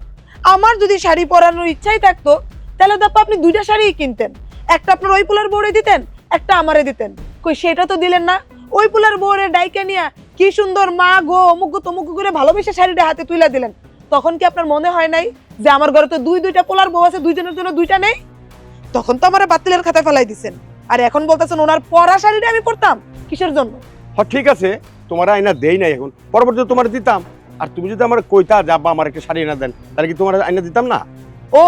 আমার যদি শাড়ি পরানোর ইচ্ছাই থাকতো তাহলে তো আপনি দুইটা শাড়ি কিনতেন, একটা আপনার ওই পোলার বউরে দিতেন, একটা আমারে দিতেন। কই সেটা তো দিলেন না। ওই পোলার বউরে ডাইকে নিয়া কি সুন্দর মা গো অমুক তমুক করে ভালোবেসে শাড়িটা হাতে তুলে দিলেন। তখন কি আপনার মনে হয় নাই যে আমার ঘরে তো দুইটা পোলার বউ আছে, দুইজনের জন্য দুইটা নেই? তখন তো আমার বাতিলের খাতায় ফেলাই দিছেন, আর এখন বলতেছেন ওনার পরা শাড়িটা আমি পরতাম। কিসের জন্য? হ্যাঁ ঠিক আছে, তোমার আয়না দেই নাই, এখন পরবর্তীতে তোমার দিতাম। আর তুমি যদি আমার কইতা যে আব্বা আমার একটা শাড়ি এনে দেন, তাহলে কি তোমার আয়না দিতাম না? ও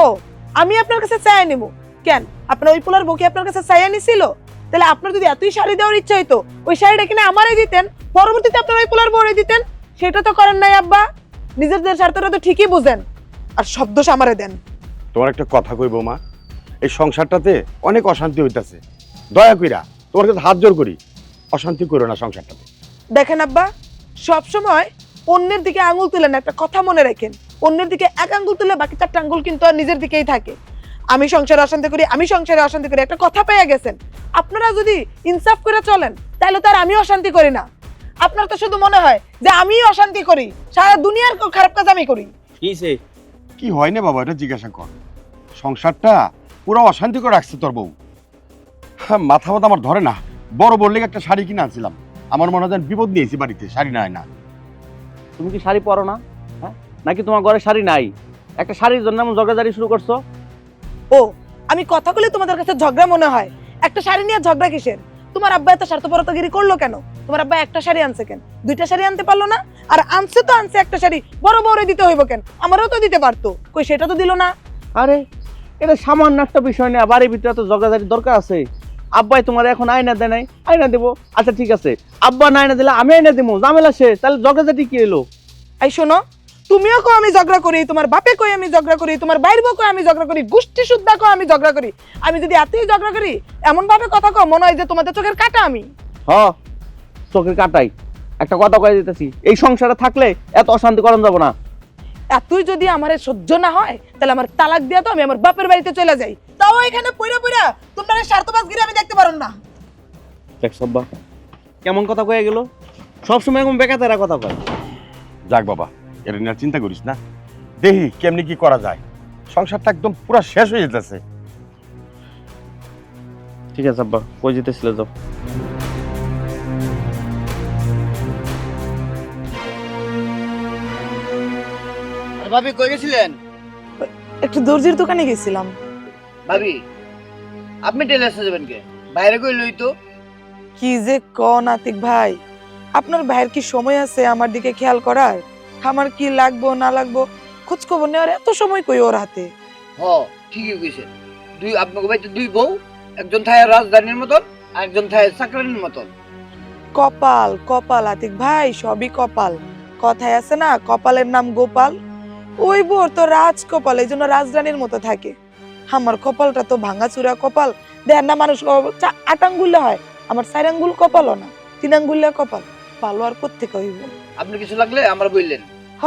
আমি আপনার কাছে চাইয়া নিব কেন? আপনার ওই পোলার বউকে আপনার কাছে চাইয়া নিছিল? তাহলে আপনার যদি এতই শাড়ি দেওয়ার ইচ্ছা হইতো ওই শাড়িটা কিনে আমারই দিতেন, পরবর্তীতে আপনার ওই পোলার বউরে দিতেন। সেটা তো করেন নাই আব্বা। নিজেদের স্বার্থটা তো ঠিকই বুঝেন, আর শব্দ আমারে দেন। তোমার একটা কথা কইবো মা, এই সংসারটাতে অনেক অশান্তি হইতাছে। দয়া কইরা তোমার কাছে হাত জোর করি, অশান্তি করো না সংসারটাতে। দেখেন আব্বা, সব সময় অন্যের দিকে আঙুল তুলেন, একটা কথা মনে রাখেন, অন্যের দিকে এক আঙ্গুল তুলে বাকি 4টা আঙ্গুল কিন্তু আর নিজের দিকেই থাকে। আমি সংসারে অশান্তি করি, আমি সংসারে অশান্তি করি, একটা কথা পেয়ে গেছেন। আপনারা যদি ইনসাফ করে চলেন তাহলে তো আর আমি অশান্তি করি না। আপনার তো শুধু মনে হয় যে আমি অশান্তি করি, সারা দুনিয়ার খারাপ কাজ আমি করি। কি হয় না বাবা, এটা জিজ্ঞাসা কর। সংসারটা পুরো অশান্তি করে রাখছে তোর বউ। হ্যাঁ, মাথা মাথা আমার ধরে না। বড় বললে একটা শাড়ি কিনে আনছিলাম, আমার মনে হয় বিপদ নিয়েছি বাড়িতে, শাড়ি নাই না। তুমি কি শাড়ি পরো না? হ্যাঁ, নাকি তোমার ঘরে শাড়ি নাই? একটা শাড়ির জন্য এমন ঝগড়াঝাড়ি শুরু করছো? ও আমি কথা বলে তোমাদের কাছে ঝগড়া মনে হয়? একটা শাড়ি নিয়ে ঝগড়া কিসের? তোমার আব্বা এত স্বার্থপরতাগিরি করলো কেন? তোমার আব্বা একটা শাড়ি আনছে কেন? দুইটা শাড়ি আনতে পারলো না? আর আনছে তো আনছে একটা শাড়ি, বড় বড় দিতে হইব কেন? আমারও তো দিতে পারতো, কই সেটা তো দিল না। আরে এটা সামান্য একটা বিষয় না, বাড়ির ভিতরে তো ঝগড়াঝাড়ি দরকার আছে। আব্বাই তোমার এখন আয়না দেয় নাই, আয়না দেবো। আচ্ছা ঠিক আছে, আব্বা না আয়না দিলে আমি আয়না দেবো, ঝামেলা শেষ। তাহলে ঝগড়াঝাড়ি কি এলো? এই শোনো, তুমিও কো আমি ঝগড়া করি, তোমার বাপে কই আমি ঝগড়া করি, তোমার বাইর বউ কই আমি ঝগড়া করি, গোষ্ঠী শুদ্ধা কো আমি ঝগড়া করি। আমি যদি এতই ঝগড়া করি এমন ভাবে কথা কও মনে হয় যে তোমাদের চোখের কাটা আমি। হ্যাঁ, চোখের কাটাই। একটা কথা কয়ে দিতেছি, এই সংসারে থাকলে এত অশান্তি করানো যাবো না। এতই যদি আমার সহ্য না হয় তাহলে আমার তালাক দিয়া তো আমি আমার বাপের বাড়িতে চলে যাই। তাও এখানে পইরা পইরা তোমরা স্বার্থবাজগিরি আমি দেখতে পারো না। দেখ সব্বা কেমন কথা কয়ে গেল, সবসময় এরকম বেকাতেরা কথা কয়। যাক বাবা, এটা নিয়ে আর চিন্তা করিস না, দেখি কেমনি কি করা যায়। সংসারটা একদম পুরো শেষ হয়ে যেতেছে। ঠিক আছে আব্বা, কই যেতেছিল যাও। ভাবি কই গেছিলেন? একটু দর্জির দোকানে গেছিলাম। ভাবি আপনি টেলার্সে যাবেন কে? বাইরে কই লই তো। কি যে নাতিক ভাই, আপনার ভাইয়ের কি সময় আছে আমার দিকে খেয়াল করার? আমার কি লাগবো না লাগবো খোঁজ খবর নেওয়ার এত সময় কই ওর হাতে? হ ঠিকই কইছেন। আপনাকে ভাই তো দুই বউ, একজন থাকে রাজধানীর মতন আর একজন থাকে চাকরানির মতন। কপাল কপাল আতিক ভাই, সবই কপাল। কথায় আছে না, কপালের নাম গোপাল। ওই বোর তো রাজ কপাল, এই জন্য রাজরানীর মতো থাকে। আমার কপালটা তো ভাঙাচুরা কপাল। দেখেন না মানুষ 8 আঙ্গুলে হয়, আমার 4 আঙ্গুল কপালও না, 3 আঙ্গুলে কপাল। ভালো আর কোত্থেকে হইব? আপনি কিছু লাগলে আমরা বললেন। হ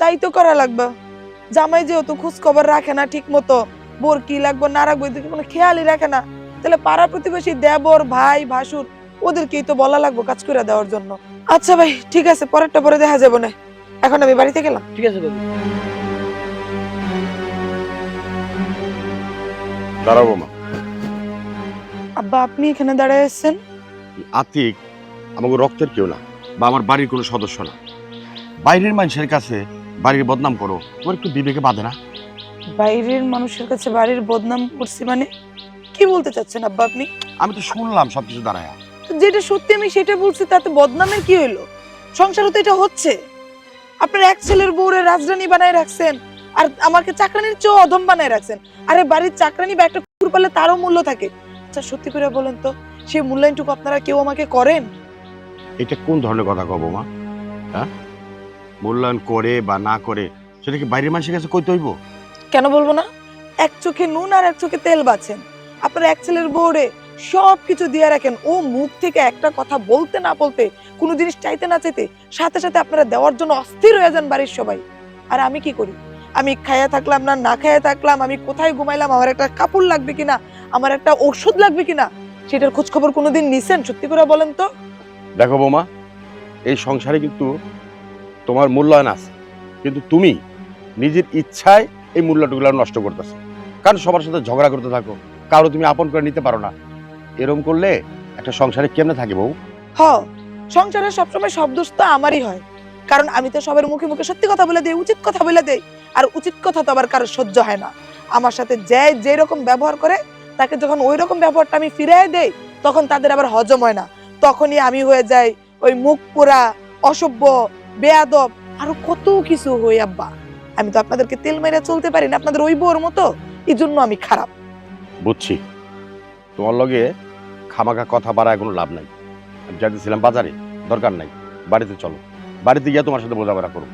তাই তো করা লাগবে। জামাই যেহেতু খোঁজ খবর রাখে না ঠিক মতো, বোর কি লাগবে না রাখবো এদিকে কোনো খেয়ালই রাখে না, তাহলে পাড়া প্রতিবেশী দেবর ভাই ভাসুর ওদেরকেই তো বলা লাগবে কাজ করে দেওয়ার জন্য। আচ্ছা ভাই ঠিক আছে, পরেরটা পরে দেখা যাবে না, এখন আমি বাড়িতে গেলাম। ঠিক আছে ভাবি। দাঁড়াবো মা। আব্বা আপনি এখানে দাঁড়ায় আছেন? আতিক আমাকে রক্তের কেউ না, বা আমার বাড়ির কোনো সদস্য না। বাইরের মানুষের কাছে বাড়ির বদনাম করো, তোমার একটু বিবেকে বাঁধে না? বাইরের মানুষের কাছে বাড়ির বদনাম করছি মানে কি বলতে চাচ্ছেন আব্বা আপনি? আমি তো শুনলাম সবকিছু দাঁড়ায়া। যেটা সত্যি আমি সেটা বলছি, তাতে বদনামের কি হইলো? সংসারে তো এটা হচ্ছে। আপনার এক ছেলের বউরে রাজরানী বানায় রাখছেন, আর আমাকে চাকরানির চেয়েও অধম বানায় রাখছেন। আরে বাড়ির চাকরানি বা একটা কুকুর পালে তারও মূল্য থাকে। আচ্ছা সত্যি করে বলেন তো, সেই মূল্যায়নটুকু আপনারা কেউ আমাকে করেন? এটা কোন ধরনের কথা কব মা? হ্যাঁ, মূল্যায়ন করে বা না করে সেটা কি বাইরের মানুষের কাছে কইতে হইব? কেন বলবো না? এক চোখে নুন আর এক চোখে তেল বাছেন। আপনার এক ছেলের বউরে সবকিছু দিয়ে রাখেন, ও মুখ থেকে একটা কথা বলতে না বলতে, কোনো জিনিস চাইতে না চাইতে সাথে সাথে আপনারা দেওয়ার জন্য অস্থির হয়ে যান বাড়ির সবাই। আর আমি কি করি? আমি খাইয়া থাকলাম না না খাইয়া থাকলাম, আমি কোথায় ঘুমাইলাম, আমার একটা কাপড় লাগবে কিনা, আমার একটা ওষুধ লাগবে কিনা, সেটার খোঁজ খবর কোনোদিন নিছেন? সত্যি করে বলেন তো। দেখো বৌমা, এই সংসারে কিন্তু তোমার মূল্যায়ন আছে, কিন্তু তুমি নিজের ইচ্ছায় এই মূল্যটুকুলো নষ্ট করতেছো। কারণ সবার সাথে ঝগড়া করতে থাকো, কারো তুমি আপন করে নিতে পারো না। এরকম করলে একটা সংসারে কেমনে থাকে বউ? সংসারে সবসময় সব দোষ তো আমারই হয়, কারণ আমি তো সবার মুখে মুখে সত্যি কথা বলে দেই, উচিত কথা বলে দেই, আর উচিত কথা তো আবার কারো সহ্য হয় না। আমার সাথে যে রকম ব্যবহার করে, তাকে যখন ওই রকম ব্যবহারটা আমি ফিরিয়ে দেই, তখন তাদের আবার হজম হয় না, তখনই আমি হয়ে যাই ওই মুখ পোড়া, অসভ্য, বেয়াদব, আরো কত কিছু হই। আব্বা, আমি তো আপনাদেরকে তেল মেরে চলতে পারি না, আপনাদের ওই বউর মতো, এই জন্য আমি খারাপ। বুঝছি, তোমার লগে খামাখা কথা বাড়ায় কোনো লাভ নাই। আমি যাইতেছিলাম বাজারে, দরকার নাই, বাড়িতে চলো, বাড়িতে গিয়ে তোমার সাথে বোঝাপড়া করো।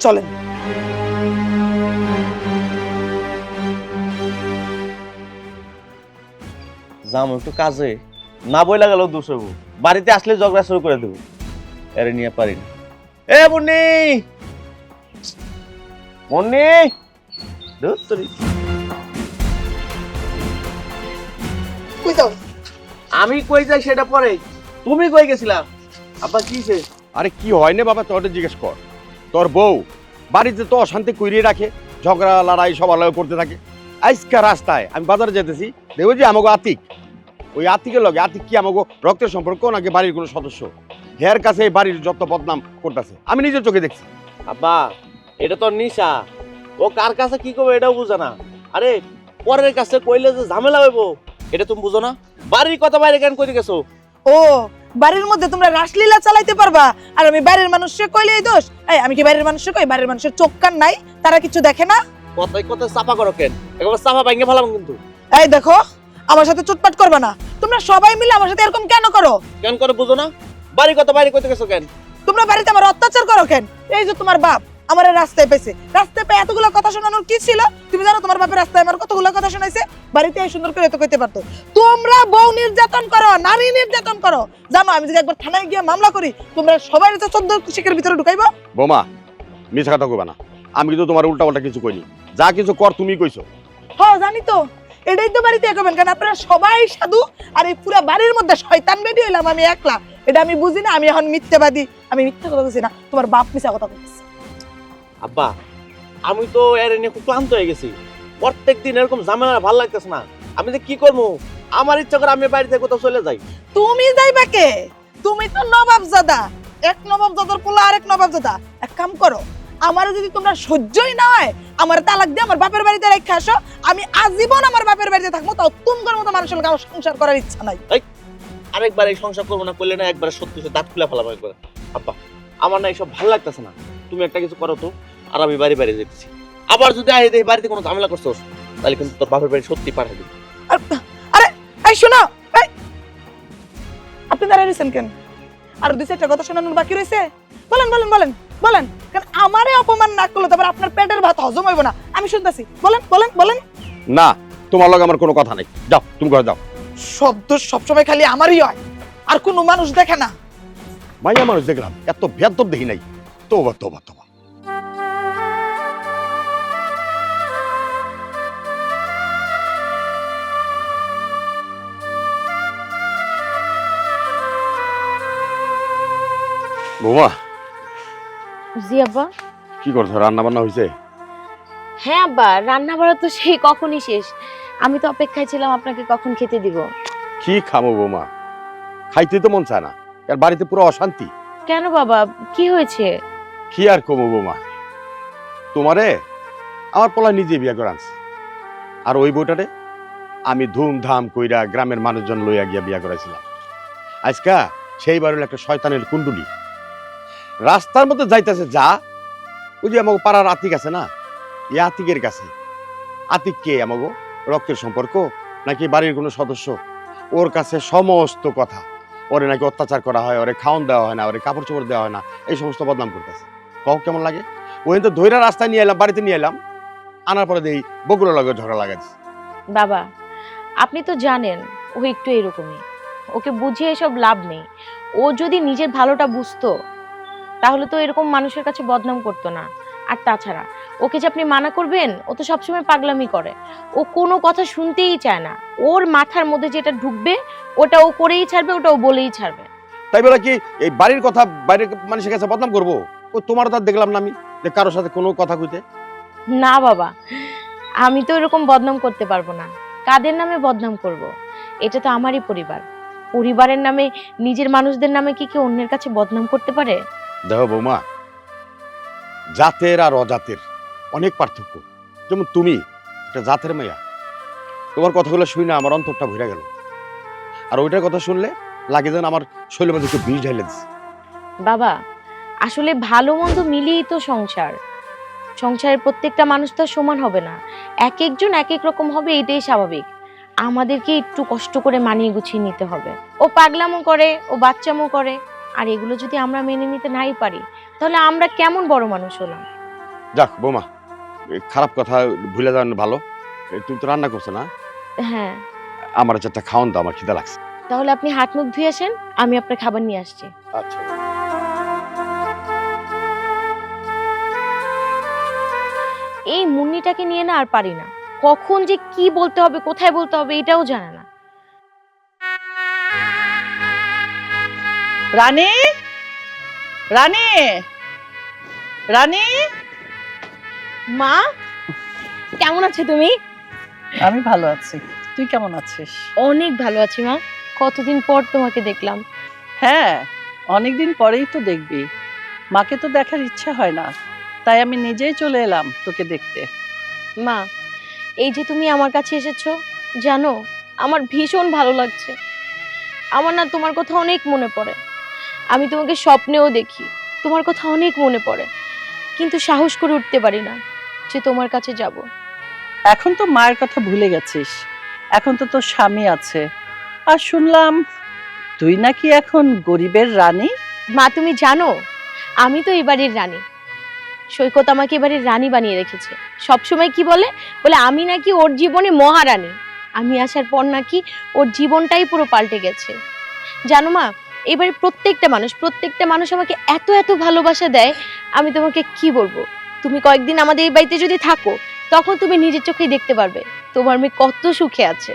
চলেন। যাম একটু কাজে, না বইলা গেল দোষ হইব, বাড়িতে আসলে ঝগড়া শুরু করে দেবো, এর নিয়ে পারি না। এ মুন্নি, মুন্নি, কই যাও? আমি কই যাই সেটা পরে, তুমি কই গেছিলা? আব্বা কিছে? আরে কি হয় না বাবা, তোর জিজ্ঞেস কর। তোর বউ বাড়িতে তো অশান্তি করিয়ে রাখে, ঝগড়া লড়াই সব আলাদা করতে থাকে। আজকে রাস্তায় আমি বাজারে যেতেছি, দেখবো যে আমাকে আতিক, ওই আতিকের লগে, আতিক কি আমাকে রক্তের সম্পর্ক নাকি বাড়ির কোনো সদস্য, হের কাছে এই বাড়ির যত বদনাম করতেছে, আমি নিজের চোখে দেখছি। আব্বা এটা তো নিশা, ও কার কাছে কি করবে এটাও বুঝে না। আরে পরের কাছে কইলে যে ঝামেলা হইব, এটা তুমি বুঝো না? বাড়ির কথা বাইরে কেন কইতে গেছো? ও, বাড়ির মধ্যে তোমরা রাসলীলা চালাইতে পারবা, আর আমি বাড়ির মানুষকে কইলেই দোষ? এই, আমি কি বাড়ির মানুষকে কই? বাড়ির মানুষের চোখ কান নাই, তারা কিছু দেখে না? কথায় কথায় চাপা করো কেন? একবার চাপা ভাঙে ফেলাম কিন্তু। এই দেখো, আমার সাথে চুটপাট করবে না। তোমরা সবাই মিলে আমার সাথে এরকম কেন করো? কেন করে বুঝো না? বাড়ির কথা বাইরে কইতে গেছো কেন? তোমরা বাড়িতে আমার অত্যাচার করো কেন? এই যে তোমার বাপ আমার রাস্তায় পেয়েছে, রাস্তায় পেয়ে এতগুলো কথা শোনানোর কি ছিল? তুমি জানো তোমার বাপের রাস্তায় আমার কতগুলো কথা শোনাইছে? বাড়িতে এই সুন্দর করে তো কইতে পারতো। তোমরা বউ নির্যাতন করো, নারী নির্যাতন করো। জানো আমি যদি একবার থানায় গিয়ে মামলা করি, তোমরা সবাই তো 14 শিখের ভিতরে ঢুকাইবো। বোমা, মিছা কথা কইবা না, আমি কিন্তু তোমার উল্টা পাল্টা কিছু কইনি, যা কিছু কর তুমি কইছো। হ্যাঁ জানি তো, এটাই তো বাড়িতে করবেন, কারণ আপনারা সবাই সাধু, আর এই পুরো বাড়ির মধ্যে শয়তান বেটি হইলাম আমি একলা। এটা আমি বুঝি না, আমি এখন মিথ্যাবাদী, আমি মিথ্যা কথা বলছি না, তোমার বাপ মিথ্যা কথা বলছে। আব্বা আমি তো এর নিয়ে খুব ক্লান্ত হয়ে গেছি, প্রত্যেকদিন এরকম ঝামেলা ভালো লাগতেছে না। আমি যে কি করবো, আমার ইচ্ছা করে আমি বাড়িতে কোথাও চলে যাই। তুমি যাইবা কে? তুমি তো নবাবজাদা, এক নবাবজাদার পোলা আরেক নবাবজাদা। এক কাম করো, আমার যদি তোমরা সহ্যই না হয়, আমার তালাক দিয়ে আমার বাপের বাড়িতে রেখে আসো, আমি আজীবন আমার বাপের বাড়িতে থাকবো, তাও তুমকার মতো মানুষের লগে আমার সংসার করার ইচ্ছা নাই। আরেকবার এই সংসার করবো না, করলে না একবার সত্যি দাঁত খুলে ফেলাম একবার। আব্বা আমার না এইসব ভালো লাগতেছে না, তুমি একটা কিছু করো তো, আর আমি বাড়ি বাইরে যেতেছি। আবার যদি আই দেখি বাড়িতে কোনো ঝামেলা করছো, তাহলে কিন্তু তোর বাপের বাড়ি সত্যি পাঠিয়ে দিবি। আরে এই শোনো, এই আপনি দাঁড়িয়ে রয়েছেন কেন? আর দুই চারটা কথা শোনানোর বাকি রয়েছে, বলেন বলেন বলেন বলেন। কারণ আমারে অপমান না করলে তারপর আপনার পেটের ভাত হজম হইব না, আমি শুনতেছি। বলেন বলেন বলেন। না, তোমার লগে আমার কোনো কথা নাই, যাও তুমি ঘরে যাও। শব্দ সবসময় খালি আমারই হয়, আর কোনো মানুষ দেখে না। মাইয়া মানুষ দেখলাম, এত বেয়াদব দেখি নাই। তোবা তোবা তোবা। বৌমা, জি আব্বা। কি করছো, রান্না বান্না হয়েছে? হ্যাঁ আব্বা, রান্না বাড়া তো সেই কখনই শেষ। আমি তো অপেক্ষায় ছিলাম আপনাকে কখন খেতে দিব। কি খামো বৌমা, খাইতে তো মন চায় না, আর বাড়িতে পুরো অশান্তি। কেন বাবা, কি হয়েছে? কি আর কমো বৌমা, তোমারে আমার পোলা নিজে বিয়া করে আনছে, আর ওই বউটারে আমি ধুমধাম কইরা গ্রামের মানুষজন লইয়া গিয়া বিয়া করাইছিলাম। আজকা সেই বাড়ির একটা শয়তানের কুণ্ডুলি রাস্তার মধ্যে যাইতেছে, যা ওই যে আমাকে পাড়ার আতিক আছে না, এই আতিকের কাছে। আতিক কে? আমাকে রক্তের সম্পর্ক নাকি বাড়ির কোনো সদস্য? ওর কাছে সমস্ত কথা, ওরে নাকি অত্যাচার করা হয়, ওরে খাওয়ান দেওয়া হয় না, ওরে কাপড় চোপড় দেওয়া হয় না, এই সমস্ত বদনাম করতেছে। কও কেমন লাগে? ওই তো ধৈরা রাস্তায় নিয়ে এলাম, বাড়িতে নিয়ে এলাম, আনার পরে দেই বগুড়া লাগে ঝগড়া লাগাচ্ছি। বাবা আপনি তো জানেন ও একটু এরকমই, ওকে বুঝিয়ে এসব লাভ নেই। ও যদি নিজের ভালোটা বুঝতো তাহলে তো এরকম মানুষের কাছে বদনাম করতো না। আর তাছাড়া ও ওকে যে আপনি মানা করবেন, ও তো সবসময় পাগলামি করে। ও কোনো কথা শুনতেই চায় না। ওর মাথার মধ্যে যেটা ঢুকবে ওটা ও করেই ছাড়বে, ওটা ও বলেই ছাড়বে। তাই বলে কি এই বাড়ির কথা বাইরের মানুষের কাছে বদনাম করবো? ও তোমার তো আর দেখলাম না আমি যে কারোর সাথে কোনো কথা কইতে। না বাবা, আমি তো এরকম বদনাম করতে পারবো না। কাদের নামে বদনাম করব? এটা তো আমারই পরিবার। পরিবারের নামে, নিজের মানুষদের নামে কি কেউ অন্যের কাছে বদনাম করতে পারে? দেখো বৌমা, জাতের আর অজাতের অনেক পার্থক্য। যেমন তুমি একটা জাতের মেয়া, তোমার কথাগুলো শুই না আমার অন্তরটা ভরে গেল। আর ওইটার কথা শুনলে লাগে যেন আমার শরীরের মধ্যে একটু বিষ ঢাইলে দিচ্ছে। বাবা, আসলে ভালো মন্দ মিলিয়েই তো সংসার। সংসারের প্রত্যেকটা মানুষ তো সমান হবে না, এক একজন এক এক রকম হবে, এটাই স্বাভাবিক। আমাদেরকে একটু কষ্ট করে মানিয়ে গুছিয়ে নিতে হবে। ও পাগলামো করে, ও বাচ্চামো করে, আর এগুলো যদি আমরা মেনে নিতে নাই পারি তাহলে আমরা কেমন বড় মানুষ হলাম? যাক বৌমা, এই খারাপ কথা ভুলে যাওয়ান ভালো। তুমি তো রান্না করছো না? হ্যাঁ। আমার চারটা খাওয়ান দাও, আমার খিদা লাগছে। তাহলে আপনি হাত মুখ ধুয়ে আসেন, আমি আপনার খাবার নিয়ে আসছি। আচ্ছা। এই মুন্নিটাকে নিয়ে না আর পারি না। কখন যে কি বলতে হবে, কোথায় বলতে হবে এটাও জানে না। রানী, রানী, রানী। মা, কেমন আছো তুমি? আমি ভালো আছি, তুই কেমন আছিস? অনেক ভালো আছি মা। কতদিন পর তোমাকে দেখলাম। হ্যাঁ, অনেকদিন পরেই তো দেখবি। মাকে তো দেখার ইচ্ছা হয় না, তাই আমি নিজেই চলে এলাম তোকে দেখতে। মা, এই যে তুমি আমার কাছে এসেছো, জানো আমার ভীষণ ভালো লাগছে। আমার না তোমার কথা অনেক মনে পড়ে। আমি তোমাকে স্বপ্নেও দেখি, তোমার কথা অনেক মনে পড়ে, কিন্তু সাহস করে উঠতে পারি না যে তোমার কাছে যাব। এখন তো মায়ের কথা ভুলে গেছিস, এখন তো তোর স্বামী আছে। আর শুনলাম তুই নাকি এখন গরিবের রানী। মা, তুমি জানো আমি তো এই বাড়ির রানী। সৈকত আমাকে এবারের রানী বানিয়ে রেখেছে। সবসময় কি বলে বলে আমি নাকি ওর জীবনে মহারানী। আমি আসার পর নাকি ওর জীবনটাই পুরো পাল্টে গেছে। জানো মা, এবারে প্রত্যেকটা মানুষ আমাকে এত এত ভালোবাসা দেয়, আমি তোমাকে কি বলবো। তুমি কয়েকদিন আমাদের এই বাড়িতে যদি থাকো, তখন তুমি নিজের চোখেই দেখতে পারবে তোমার মেয়ে কত সুখে আছে।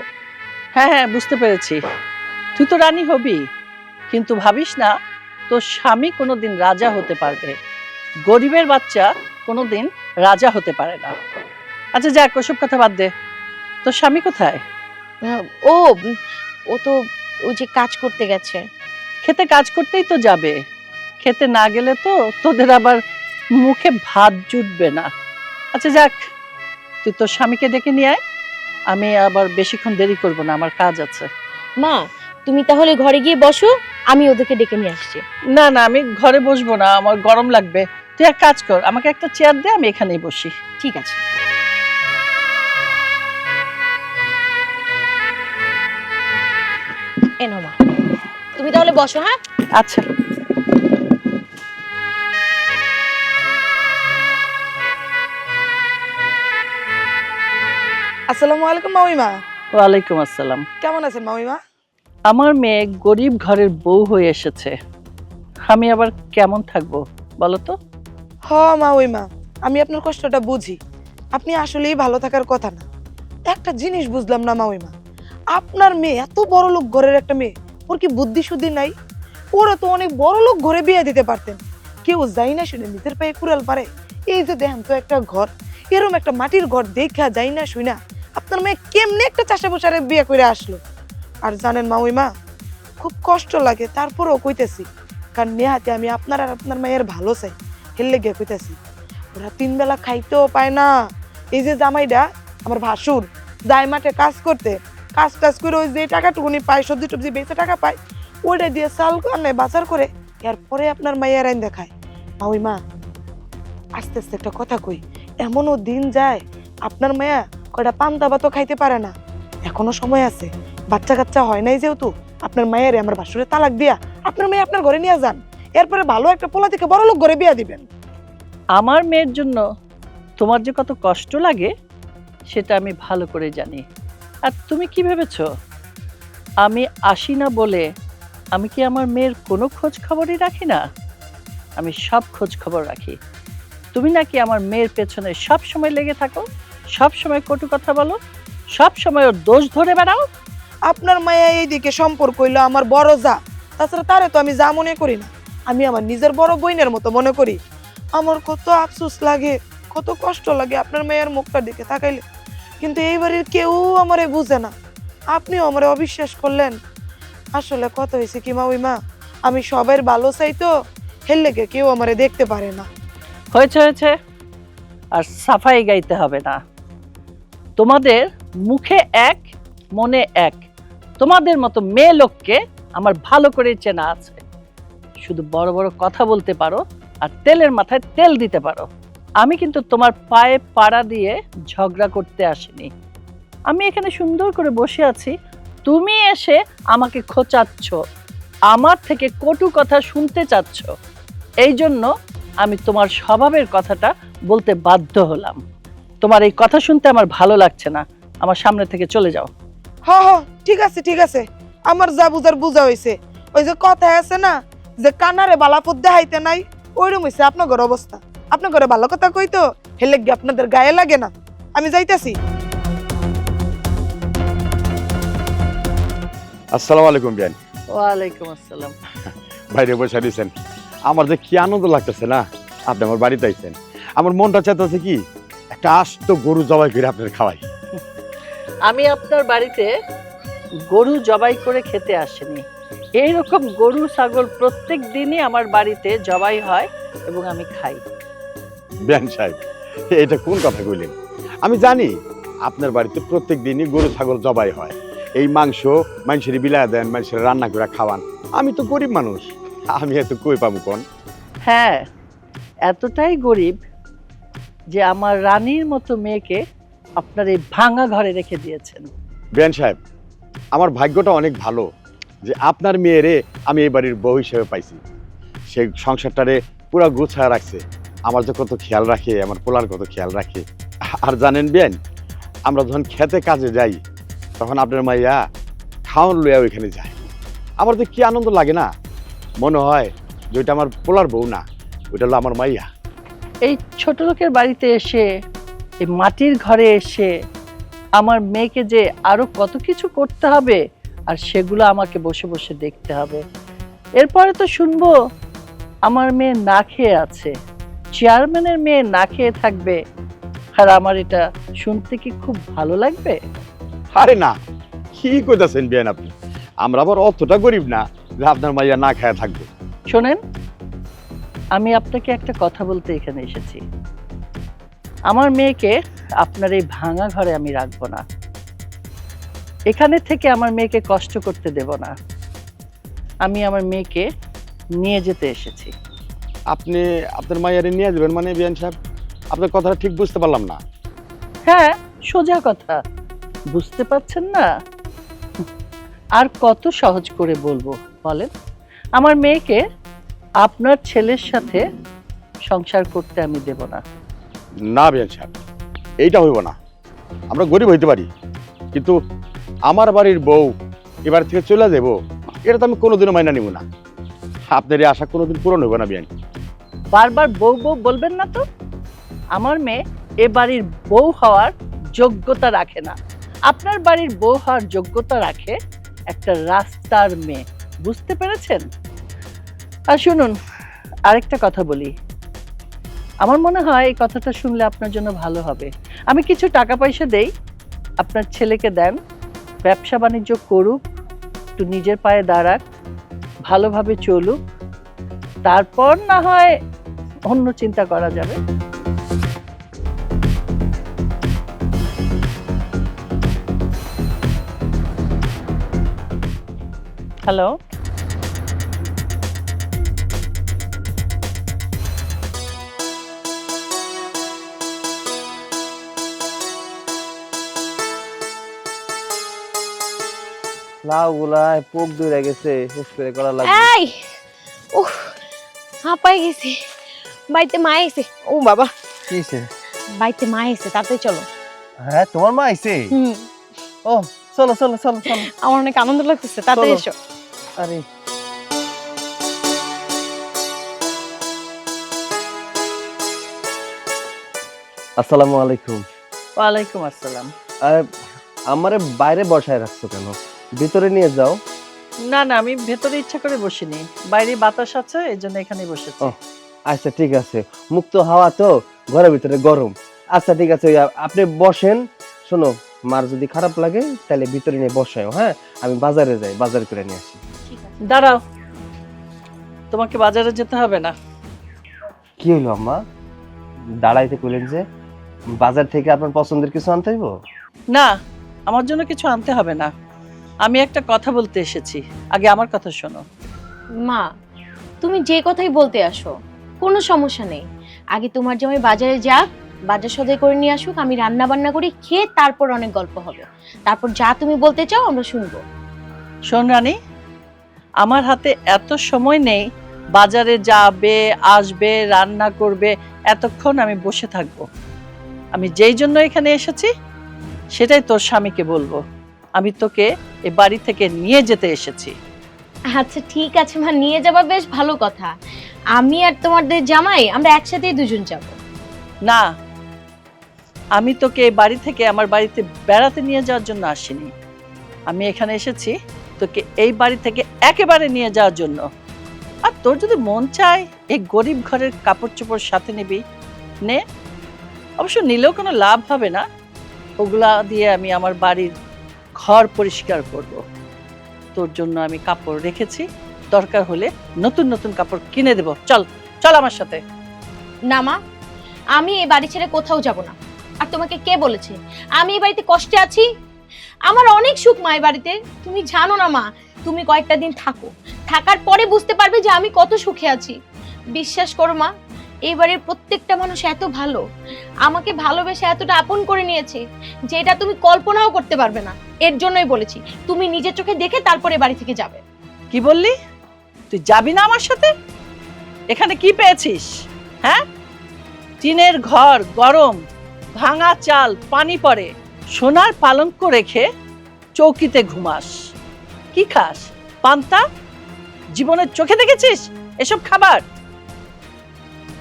হ্যাঁ হ্যাঁ, বুঝতে পেরেছি। তুই তো রানী হবি, কিন্তু ভাবিস না তোর স্বামী কোনোদিন রাজা হতে পারবে। গরিবের বাচ্চা কোনোদিন রাজা হতে পারে না। আচ্ছা যাক, ওসব কথা বাদ দে। তোর স্বামী কোথায়? ও ও তো ওই যে কাজ করতে গেছে। খেতে কাজ করতেই তো যাবে, খেতে না গেলে তো তোদের আবার মুখে ভাত জুটবে না। আচ্ছা যাক, তুই তোর স্বামীকে ডেকে নিয়ে আয়, আমি আবার বেশিক্ষণ দেরি করব না, আমার কাজ আছে। মা, তুমি তাহলে ঘরে গিয়ে বসো, আমি ওদেরকে ডেকে নিয়ে আসছি। না না, আমি ঘরে বসবো না, আমার গরম লাগবে। তুই এক কাজ কর, আমাকে একটা চেয়ার দে, আমি এখানেই বসি। ঠিক আছে। এনো মা, তুমি তাহলে বসো। হ্যাঁ আচ্ছা। আসসালামু আলাইকুম মামিমা। ওয়ালাইকুম আসসালাম। কেমন আছেন মামিমা? আমার মেয়ে গরিব ঘরের বউ হয়ে এসেছে, আমি আবার কেমন থাকবো বলো তো? হ মামিমা, আমি আপনার কষ্টটা বুঝি। আপনি আসলেই ভালো থাকার কথা না। একটা জিনিস বুঝলাম না মামিমা, আপনার মেয়ে এত বড় লোক ঘরের একটা মেয়ে, ওর কি বুদ্ধি শুদ্ধি নাই? ওরা তো অনেক বড় লোক ঘরে বিয়ে দিতে পারতেন। কেউ যাই না শুনে নিজের পায়ে কুড়াল পারে। এই যে দেখেন তো একটা ঘর, এরকম একটা মাটির ঘর দেখা যাই না শুই না আপনার মেয়ে কেমনে একটা চাষা বসারে বিয়ে করে আসলো। আর জানেন মামিমা, খুব কষ্ট লাগে, তারপরেও কইতেছি, কারণ নেহাতে আমি আপনার আর আপনার মায়ের ভালো চাই, হেললে গিয়ে কইতেছি। ওরা 3 বেলা খাইতেও পায় না। এই যে জামাইটা আমার ভাসুর যায় মাঠে কাজ করতে, কাজ টাজ করে ওই যে টাকাটুকুনি পায়, সবজি টবজি বেচে টাকা পায়, ওইটা দিয়ে চাল আনে বাজার করে, এরপরে আপনার মায়ের আইন দেখায়। মামিমা, আস্তে আস্তে একটা কথা কই, এমনও দিন যায় আপনার মায়া কয়টা পান্তা ভাতও খাইতে পারে না। এখনো সময় আছে, বাচ্চা কাচ্চা হয় নাই যেহেতু, আপনার মায়ের আমার ভাসুরে তালাক দিয়া আপনার মেয়ে আপনার ঘরে নিয়ে যান, এরপরে ভালো একটা পোলা থেকে বড় লোক ঘরে বিয়া দিবেন। আমার মেয়ের জন্য তোমার যে কত কষ্ট লাগে সেটা আমি ভালো করে জানি। আর তুমি কি ভেবেছো আমি আসি না বলে আমি কি আমার মেয়ের কোনো খোঁজ খবরই রাখি না? আমি সব খোঁজ খবর রাখি। তুমি নাকি আমার মেয়ের পেছনে সব সময় লেগে থাকো, সব সময় কটু কথা বলো, সব সময় ওর দোষ ধরে বেড়াও। আপনার মায়া এইদিকে সম্পর্ক হইলো আমার বড় যা, তাছাড়া তারে তো আমি যা মনে করি না, আমি আমার নিজের বড় বোনের মতো মনে করি। আমার কত আফসোস লাগে, কত কষ্ট লাগে আপনার মেয়ের মুখটার দিকে তাকাইলে, কিন্তু এই বাড়ির কেউ আমারে বুঝে না। আপনিও আমারে অবিশ্বাস করলেন। আসলে কথা হয়েছে কি মা, ওই মা আমি সবার ভালো চাই তো, হেল লেগে কেউ আমারে দেখতে পারে না। হয়েছে হয়েছে, আর সাফাই গাইতে হবে না। তোমাদের মুখে এক, মনে এক। তোমাদের মতো মেয়ে লোককে আমার ভালো করে চেনা আছে। শুধু বড় বড় কথা বলতে পারো আর তেলের মাথায় তেল দিতে পারো। আমি কিন্তু তোমার পায়ে পাড়া দিয়ে ঝগড়া করতে আসিনি। আমি এখানে সুন্দর করে বসে আছি, তুমি এসে আমাকে খোঁচাচ্ছ, আমার থেকে কটু কথা শুনতে চাচ্ছ। এই জন্য আমি তোমার স্বভাবের কথাটা বলতে বাধ্য হলাম। তোমার এই কথা শুনতে আমার ভালো লাগছে না, আমার সামনে থেকে চলে যাও। হ হ, ঠিক আছে ঠিক আছে, আমার যা বুঝার বুঝা হয়েছে। ওই যে কথা আছে না, যে কানারে বালাপদ দেখাইতে নাই, ওইরকম হয়েছে আপনার ঘর অবস্থা। আপনার ঘরে ভালো কথা কইতো, হেলে গিয়ে আপনাদের গায়ে লাগে না। আমি যাইতাছি। আসসালামু আলাইকুম বিয়ান। ওয়ালাইকুম আসসালাম। বাইরে বসে দিয়েছেন, আমার যে কি আনন্দ লাগতেছে না, আপনি আমার বাড়িতে আইছেন। আমার মনটা চাইতেছে কি একটা আস্ত গরু জবাই করে আপনার খাওয়াই। আমি আপনার বাড়িতে গরু জবাই করে খেতে আসিনি। এইরকম গরু ছাগল প্রত্যেক দিনই আমার বাড়িতে জবাই হয় এবং আমি খাই। বিয়ান সাহেব, এটা কোন কথা কইলেন? আমি জানি আপনার বাড়িতে প্রত্যেক দিনই গরু ছাগল জবাই হয়, এই মাংস মানুষের বিলায় দেন, মানুষের রান্না করে খাওয়ান। আমি তো গরিব মানুষ, আমি এত কই পাবো কোন? হ্যাঁ, এতটাই গরিব যে আমার রানীর মতো মেয়েকে আপনার এই ভাঙা ঘরে রেখে দিয়েছেন। বিয়ান সাহেব, আমার ভাগ্যটা অনেক ভালো যে আপনার মেয়েরে আমি এই বাড়ির বউ হিসেবে পাইছি। সেই সংসারটারে পুরা গুছায় রাখছে, আমার যে কত খেয়াল রাখে, আমার পোলার কত খেয়াল রাখে। আর জানেন বিয়ান, আমরা যখন খেতে কাজে যাই তখন আপনার মাইয়া খাওয়ান লইয়া ওইখানে যায়। আমার তো কি আনন্দ লাগে না, মনে হয় যে ওইটা আমার পোলার বউ না, ওইটা হলো আমার মাইয়া। এই ছোট লোকের বাড়িতে এসে, এই মাটির ঘরে এসে আমার মেয়েকে যে আরো কত কিছু করতে হবে, আর সেগুলো আমাকে বসে বসে দেখতে হবে। এরপরে তো শুনবো আমার মেয়ে না খেয়ে আছে, চেয়ারম্যানের মেয়ে না খেয়ে থাকবে। আর আমার এটা শুনতে কি খুব ভালো লাগবে? আরে না, কি কইতাছেন বিয়ান আপনি? আমরা আবার অতটা গরিব না যে আপনার মাইয়া না খায়া থাকবে। শোনেন, আমি আপনাকে একটা কথা বলতে এখানে এসেছি। আমার মেয়েকে আপনার এই ভাঙা ঘরে আমি রাখবো না। এখানে থেকে আমার মেয়েকে কষ্ট করতে দেব না। আমি আমার মেয়েকে নিয়ে যেতে এসেছি। আপনি আপনার মাইয়ারে নিয়ে যাবেন মানে বিয়ান সাহেব? আপনার কথাটা ঠিক বুঝতে পারলাম না। হ্যাঁ, সোজা কথা, বুঝতে পারছেন না? আর কত সহজ করে বলবো বলেন? আমার মেয়েকে আপনার ছেলের সাথে সংসার করতে আমি দেব না। না বিয়ান সাহেব, এইটা হইব না। আমরা গরিব হইতে পারি, কিন্তু আমার বাড়ির বউ এবার থেকে চলে যাব, এটা তো আমি কোনোদিনও মাইনা নিব না। আপনার এই আশা কোনোদিন পূরণ হইব না বিয়ান। বারবার বউ বউ বলবেন না তো। আমার মেয়ে এ বাড়ির বউ হওয়ার যোগ্যতা রাখে না। আপনার বাড়ির বউ হওয়ার যোগ্যতা রাখে একটা রাস্তার মেয়ে, বুঝতে পেরেছেন? আর শুনুন, আরেকটা কথা বলি। আমার মনে হয় এই কথাটা শুনলে আপনার জন্য ভালো হবে। আমি কিছু টাকা পয়সা দেই, আপনার ছেলেকে দেন, ব্যবসা বাণিজ্য করুক, একটু নিজের পায়ে দাঁড়াক, ভালোভাবে চলুক, তারপর না হয় অন্য চিন্তা করা যাবে। হ্যালো, লাউ গুলায় পোক ধরে গেছে, স্প্রে করা লাগবে। এই উহ, হাঁপাই গেছি। বাড়িতে মা এসে। ও বাবা, কিসে? বাড়িতে মা এসে, তাড়াতাড়ি চলো। হ্যাঁ, তোমার মা আইছে? হুম, ও চলো চলো চলো চলো। আমার অনেক আনন্দ লাগতেছে, তাড়াতাড়ি চলো। এসো। আরে আসসালামু আলাইকুম। ওয়ালাইকুম আসসালাম। আমারে বাইরে বসায় রাখছো কেন? ভিতরে নিয়ে যাও। না না, আমি ভেতরে ইচ্ছা করে বসিনি, বাইরে বাতাস আছে এই জন্য এখানে বসেছি। ও, আচ্ছা ঠিক আছে, মুক্ত হাওয়া তো, ঘরের ভিতরে গরম। আচ্ছা ঠিক আছে, আপনি বসেন। শোনো, মার যদি খারাপ লাগে তাহলে ভিতরে নিয়ে বসাও। হ্যাঁ, আমি বাজারে যাই, বাজার করে নিয়ে আসি। দাঁড়াও, তোমাকে বাজারে যেতে হবে না। কি হলো আম্মা, দাঁড়াইতে কইলেন যে? বাজার থেকে আপনার পছন্দের কিছু আনতে হইব? না, আমার জন্য কিছু আনতে হবে না, আমি একটা কথা বলতে এসেছি, আগে আমার কথা শোনো। মা, তুমি যে কথাই বলতে আসো, কোনো সমস্যা নেই। আগে তোমার জামাই বাজারে যাক, বাজার সদাই করে নিয়ে আসুক, আমি রান্না বান্না করি, খেয়ে তারপর অনেক গল্প হবে। তারপর যা তুমি বলতে চাও আমরা শুনবো। শোন রানী, আমার হাতে এত সময় নেই বাজারে যাবে আসবে রান্না করবে এতক্ষণ আমি বসে থাকবো। আমি যেই জন্য এখানে এসেছি সেটাই তোর স্বামীকে বলবো, আমি তোকে এই বাড়ি থেকে নিয়ে যেতে এসেছি। আচ্ছা ঠিক আছে মা, নিয়ে যাবা, বেশ ভালো কথা। আমি আর তোমাদের জামাই আমরা একসাথেই দুজন যাব। না, আমি তোকে এই বাড়ি থেকে আমার বাড়িতে বেড়াতে নিয়ে যাওয়ার জন্য আসিনি, আমি এখানে এসেছি তোকে এই বাড়ি থেকে একেবারে নিয়ে যাওয়ার জন্য। আর তোর যদি মন চায় এই গরিব ঘরের কাপড় চোপড় সাথে নিবি নে, অবশ্য নিলেও কোনো লাভ হবে না, ওগুলা দিয়ে আমি আমার বাড়ির ঘর পরিষ্কার করব। তোর জন্য আমি কাপড় রেখেছি, দরকার হলে নতুন নতুন কাপড় কিনে দেব। চল চল আমার সাথে। না মা, আমি এই বাড়ি ছেড়ে কোথাও যাব না। আর তোমাকে কে বলেছে আমি এই বাড়িতে কষ্টে আছি? আমার অনেক সুখ মা এই বাড়িতে, তুমি জানো না মা। তুমি কয়েকটা দিন থাকো, থাকার পরে বুঝতে পারবে যে আমি কত সুখে আছি। বিশ্বাস করো মা, এই বাড়ির প্রত্যেকটা মানুষ এত ভালো, আমাকে ভালোবেসে এতটা আপন করে নিয়েছে যেটা তুমি কল্পনাও করতে পারবে না। এর জন্যই বলেছি তুমি নিজের চোখে দেখে তারপরে বাড়ি থেকে যাবে। কি বললি? তুই যাবি না আমার সাথে? এখানে কি পেয়েছিস? হ্যাঁ, টিনের ঘর, গরম, ভাঙা চাল, পানি পড়ে, সোনার পালঙ্ক রেখে চৌকিতে ঘুমাস। কি খাস? পান্তা? জীবনের চোখে দেখেছিস এসব খাবার?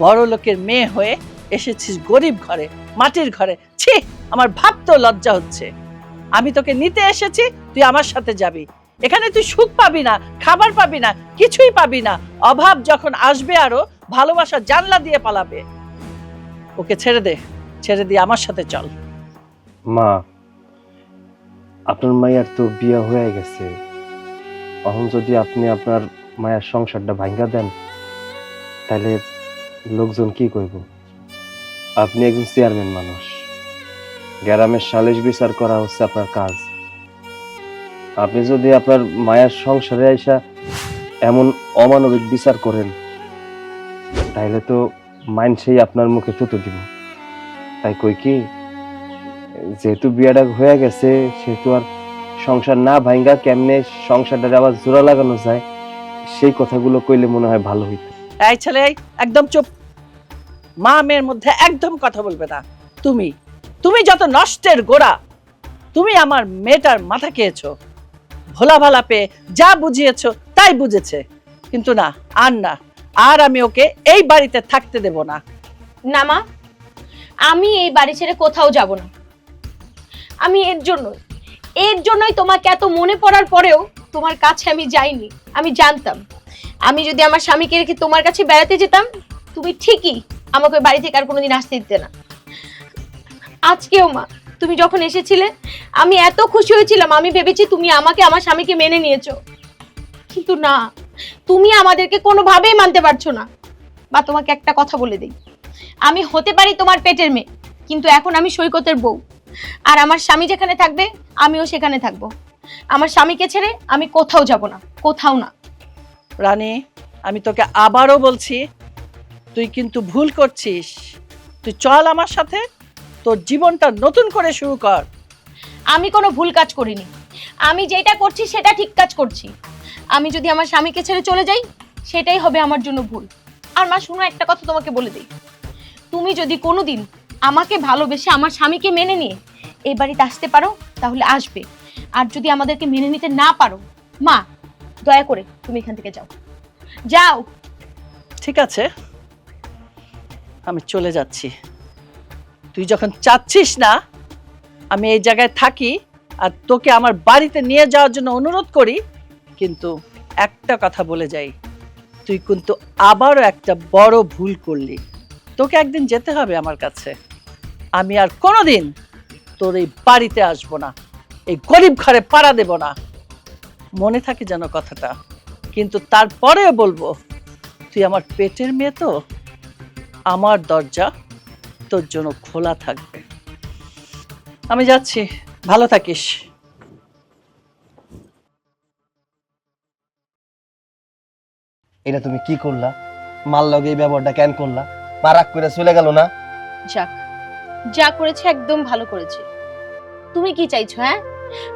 বড় লোকের মেয়ে হয়ে এসেছিস গরিব ঘরে, মাটির ঘরে। ছি, আমার ভাবতেও লজ্জা হচ্ছে। আমি তোকে নিতে এসেছি, তুই আমার সাথে যাবি। এখানে তুই সুখ পাবি না, খাবার পাবি না, কিছুই পাবি না। অভাব যখন আসবে আরো, ভালোবাসা জানলা দিয়ে পালাবে। ওকে ছেড়ে দে, ছেড়ে দিয়ে আমার সাথে চল। মা, আপনার মায়ের তো বিয়ে হয়ে গেছে, এখন যদি আপনি আপনার মায়ের সংসারটা ভাঙ্গা দেন তাহলে লোকজন কি কইব? আপনি একজন চেয়ারম্যান মানুষ, গ্রামের সালিশ বিচার করা হচ্ছে আপনার কাজ। আপনি যদি আপনার মায়ের সংসারে আইসা এমন অমানবিক বিচার করেন তাহলে তো মাইনসেই আপনার মুখে থুতু দিব। তাই কই কি, যেহেতু বিয়েটা হয়ে গেছে সেহেতু আর সংসার না ভাঙ্গা কেমনে সংসারটা আবার জোড়া লাগানো যায় সেই কথাগুলো কইলে মনে হয় ভালো হইতো। এই ছেলে, একদম চুপ। মা মেয়ের মধ্যে একদম কথা বলবে না। তুমি তুমি যত নষ্টের গোড়া। তুমি আমার মেয়েটার মাথা খেয়েছো, ভোলা ভালা পেয়ে যা বুঝিয়েছো তাই বুঝেছে, কিন্তু না, আর না, আর আমি ওকে এই বাড়িতে থাকতে দেব না। না মা, আমি এই বাড়ি ছেড়ে কোথাও যাব না। আমি এর জন্যই তোমাকে এত মনে পড়ার পরেও তোমার কাছে আমি যাইনি। আমি জানতাম আমি যদি আমার স্বামীকে রেখে তোমার কাছে বেড়াতে যেতাম তুমি ঠিকই আমাকে ওই বাড়ি থেকে আর কোনোদিন আসতে দিতে না। আজকেও মা, তুমি যখন এসেছিলে আমি এত খুশি হয়েছিলাম, আমি ভেবেছি তুমি আমাকে আমার স্বামীকে মেনে নিয়েছো, কিন্তু না, তুমি আমাদেরকে কোনোভাবেই মানতে পারছো না। বা তোমাকে একটা কথা বলে দিই, আমি হতে পারি তোমার পেটের মেয়ে, কিন্তু এখন আমি সৈকতের বউ। আর আমার স্বামী যেখানে থাকবে আমিও সেখানে থাকবো। আমার স্বামীকে ছেড়ে আমি কোথাও যাব না, কোথাও না। রানী, আমি তোকে আবারও বলছি, তুই কিন্তু ভুল করছিস। তুই চল আমার সাথে, তোর জীবনটা নতুন করে শুরু কর। আমি কোনো ভুল কাজ করিনি, আমি যেটা করছি সেটা ঠিক কাজ করছি। আমি যদি আমার স্বামীকে ছেড়ে চলে যাই সেটাই হবে আমার জন্য ভুল। আর মা শুনো, একটা কথা তোমাকে বলে দিই, তুমি যদি কোনোদিন আমাকে ভালোবেসে আমার স্বামীকে মেনে নিয়ে এই বাড়িতে আসতে পারো তাহলে আসবে, আর যদি আমাদেরকে মেনে নিতে না পারো মা, দয়া করে তুমি এখান থেকে যাও, যাও। ঠিক আছে, আমি চলে যাচ্ছি। তুই যখন চাচ্ছিস না আমি এই জায়গায় থাকি আর তোকে আমার বাড়িতে নিয়ে যাওয়ার জন্য অনুরোধ করি, কিন্তু একটা কথা বলে যাই, তুই কিন্তু আবারও একটা বড় ভুল করলি। তোকে একদিন যেতে হবে আমার কাছে। আমি আর কোনোদিন তোর এই বাড়িতে আসবো না, এই গরিব ঘরে পাড়া দেব না, মনে থাকে যেন কথাটা। কিন্তু তারপরেও বলবো, তুই আমার পেটের মেয়ে তো, আমার দরজা তোর জন্য খোলা থাকবে। আমি যাচ্ছি, ভালো থাকিস। এটা তুমি কি করলা? মাল লগে এই ব্যবহারটা কেন করলা? মা রাগ করে চলে গেল না? যাক, যা করেছে একদম ভালো করেছে। তুমি কি চাইছো? হ্যাঁ,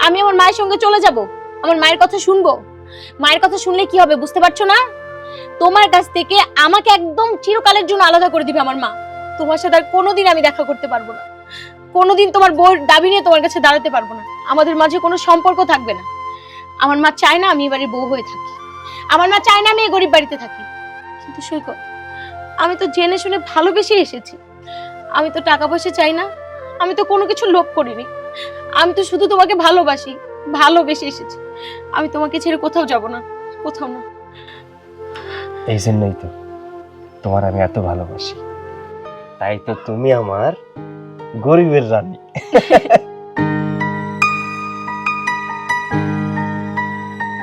আমি আমার মায়ের সঙ্গে চলে যাব? আমার মায়ের কথা শুনবো? মায়ের কথা শুনলে কি হবে বুঝতে পারছো না? তোমার কাছ থেকে আমাকে একদম চিরকালের জন্য আলাদা করে দিবে আমার মা। তোমার সাথে আর কোনোদিন আমি দেখা করতে পারবো না, কোনোদিন তোমার বউর দাবি নিয়ে তোমার কাছে দাঁড়াতে পারবো না, আমাদের মাঝে কোনো সম্পর্ক থাকবে না। আমার মা চায় না আমি এবারে বউ হয়ে থাকি, আমার মা চায় না আমি এই গরিব বাড়িতে থাকি। কিন্তু সৈকত, আমি তো জেনে শুনে ভালোবেসে এসেছি, আমি তো টাকা পয়সা চাই না, আমি তো কোনো কিছু লোভ করিনি, আমি তো শুধু তোমাকে ভালোবাসি, ভালোবেসে এসেছি। আমি তোমাকে ছেড়ে কোথাও যাব না, কোথাও না। এই জন্যই তো তোমার আমি এত ভালোবাসি, তাই তো তুমি আমার গরিবের রানী।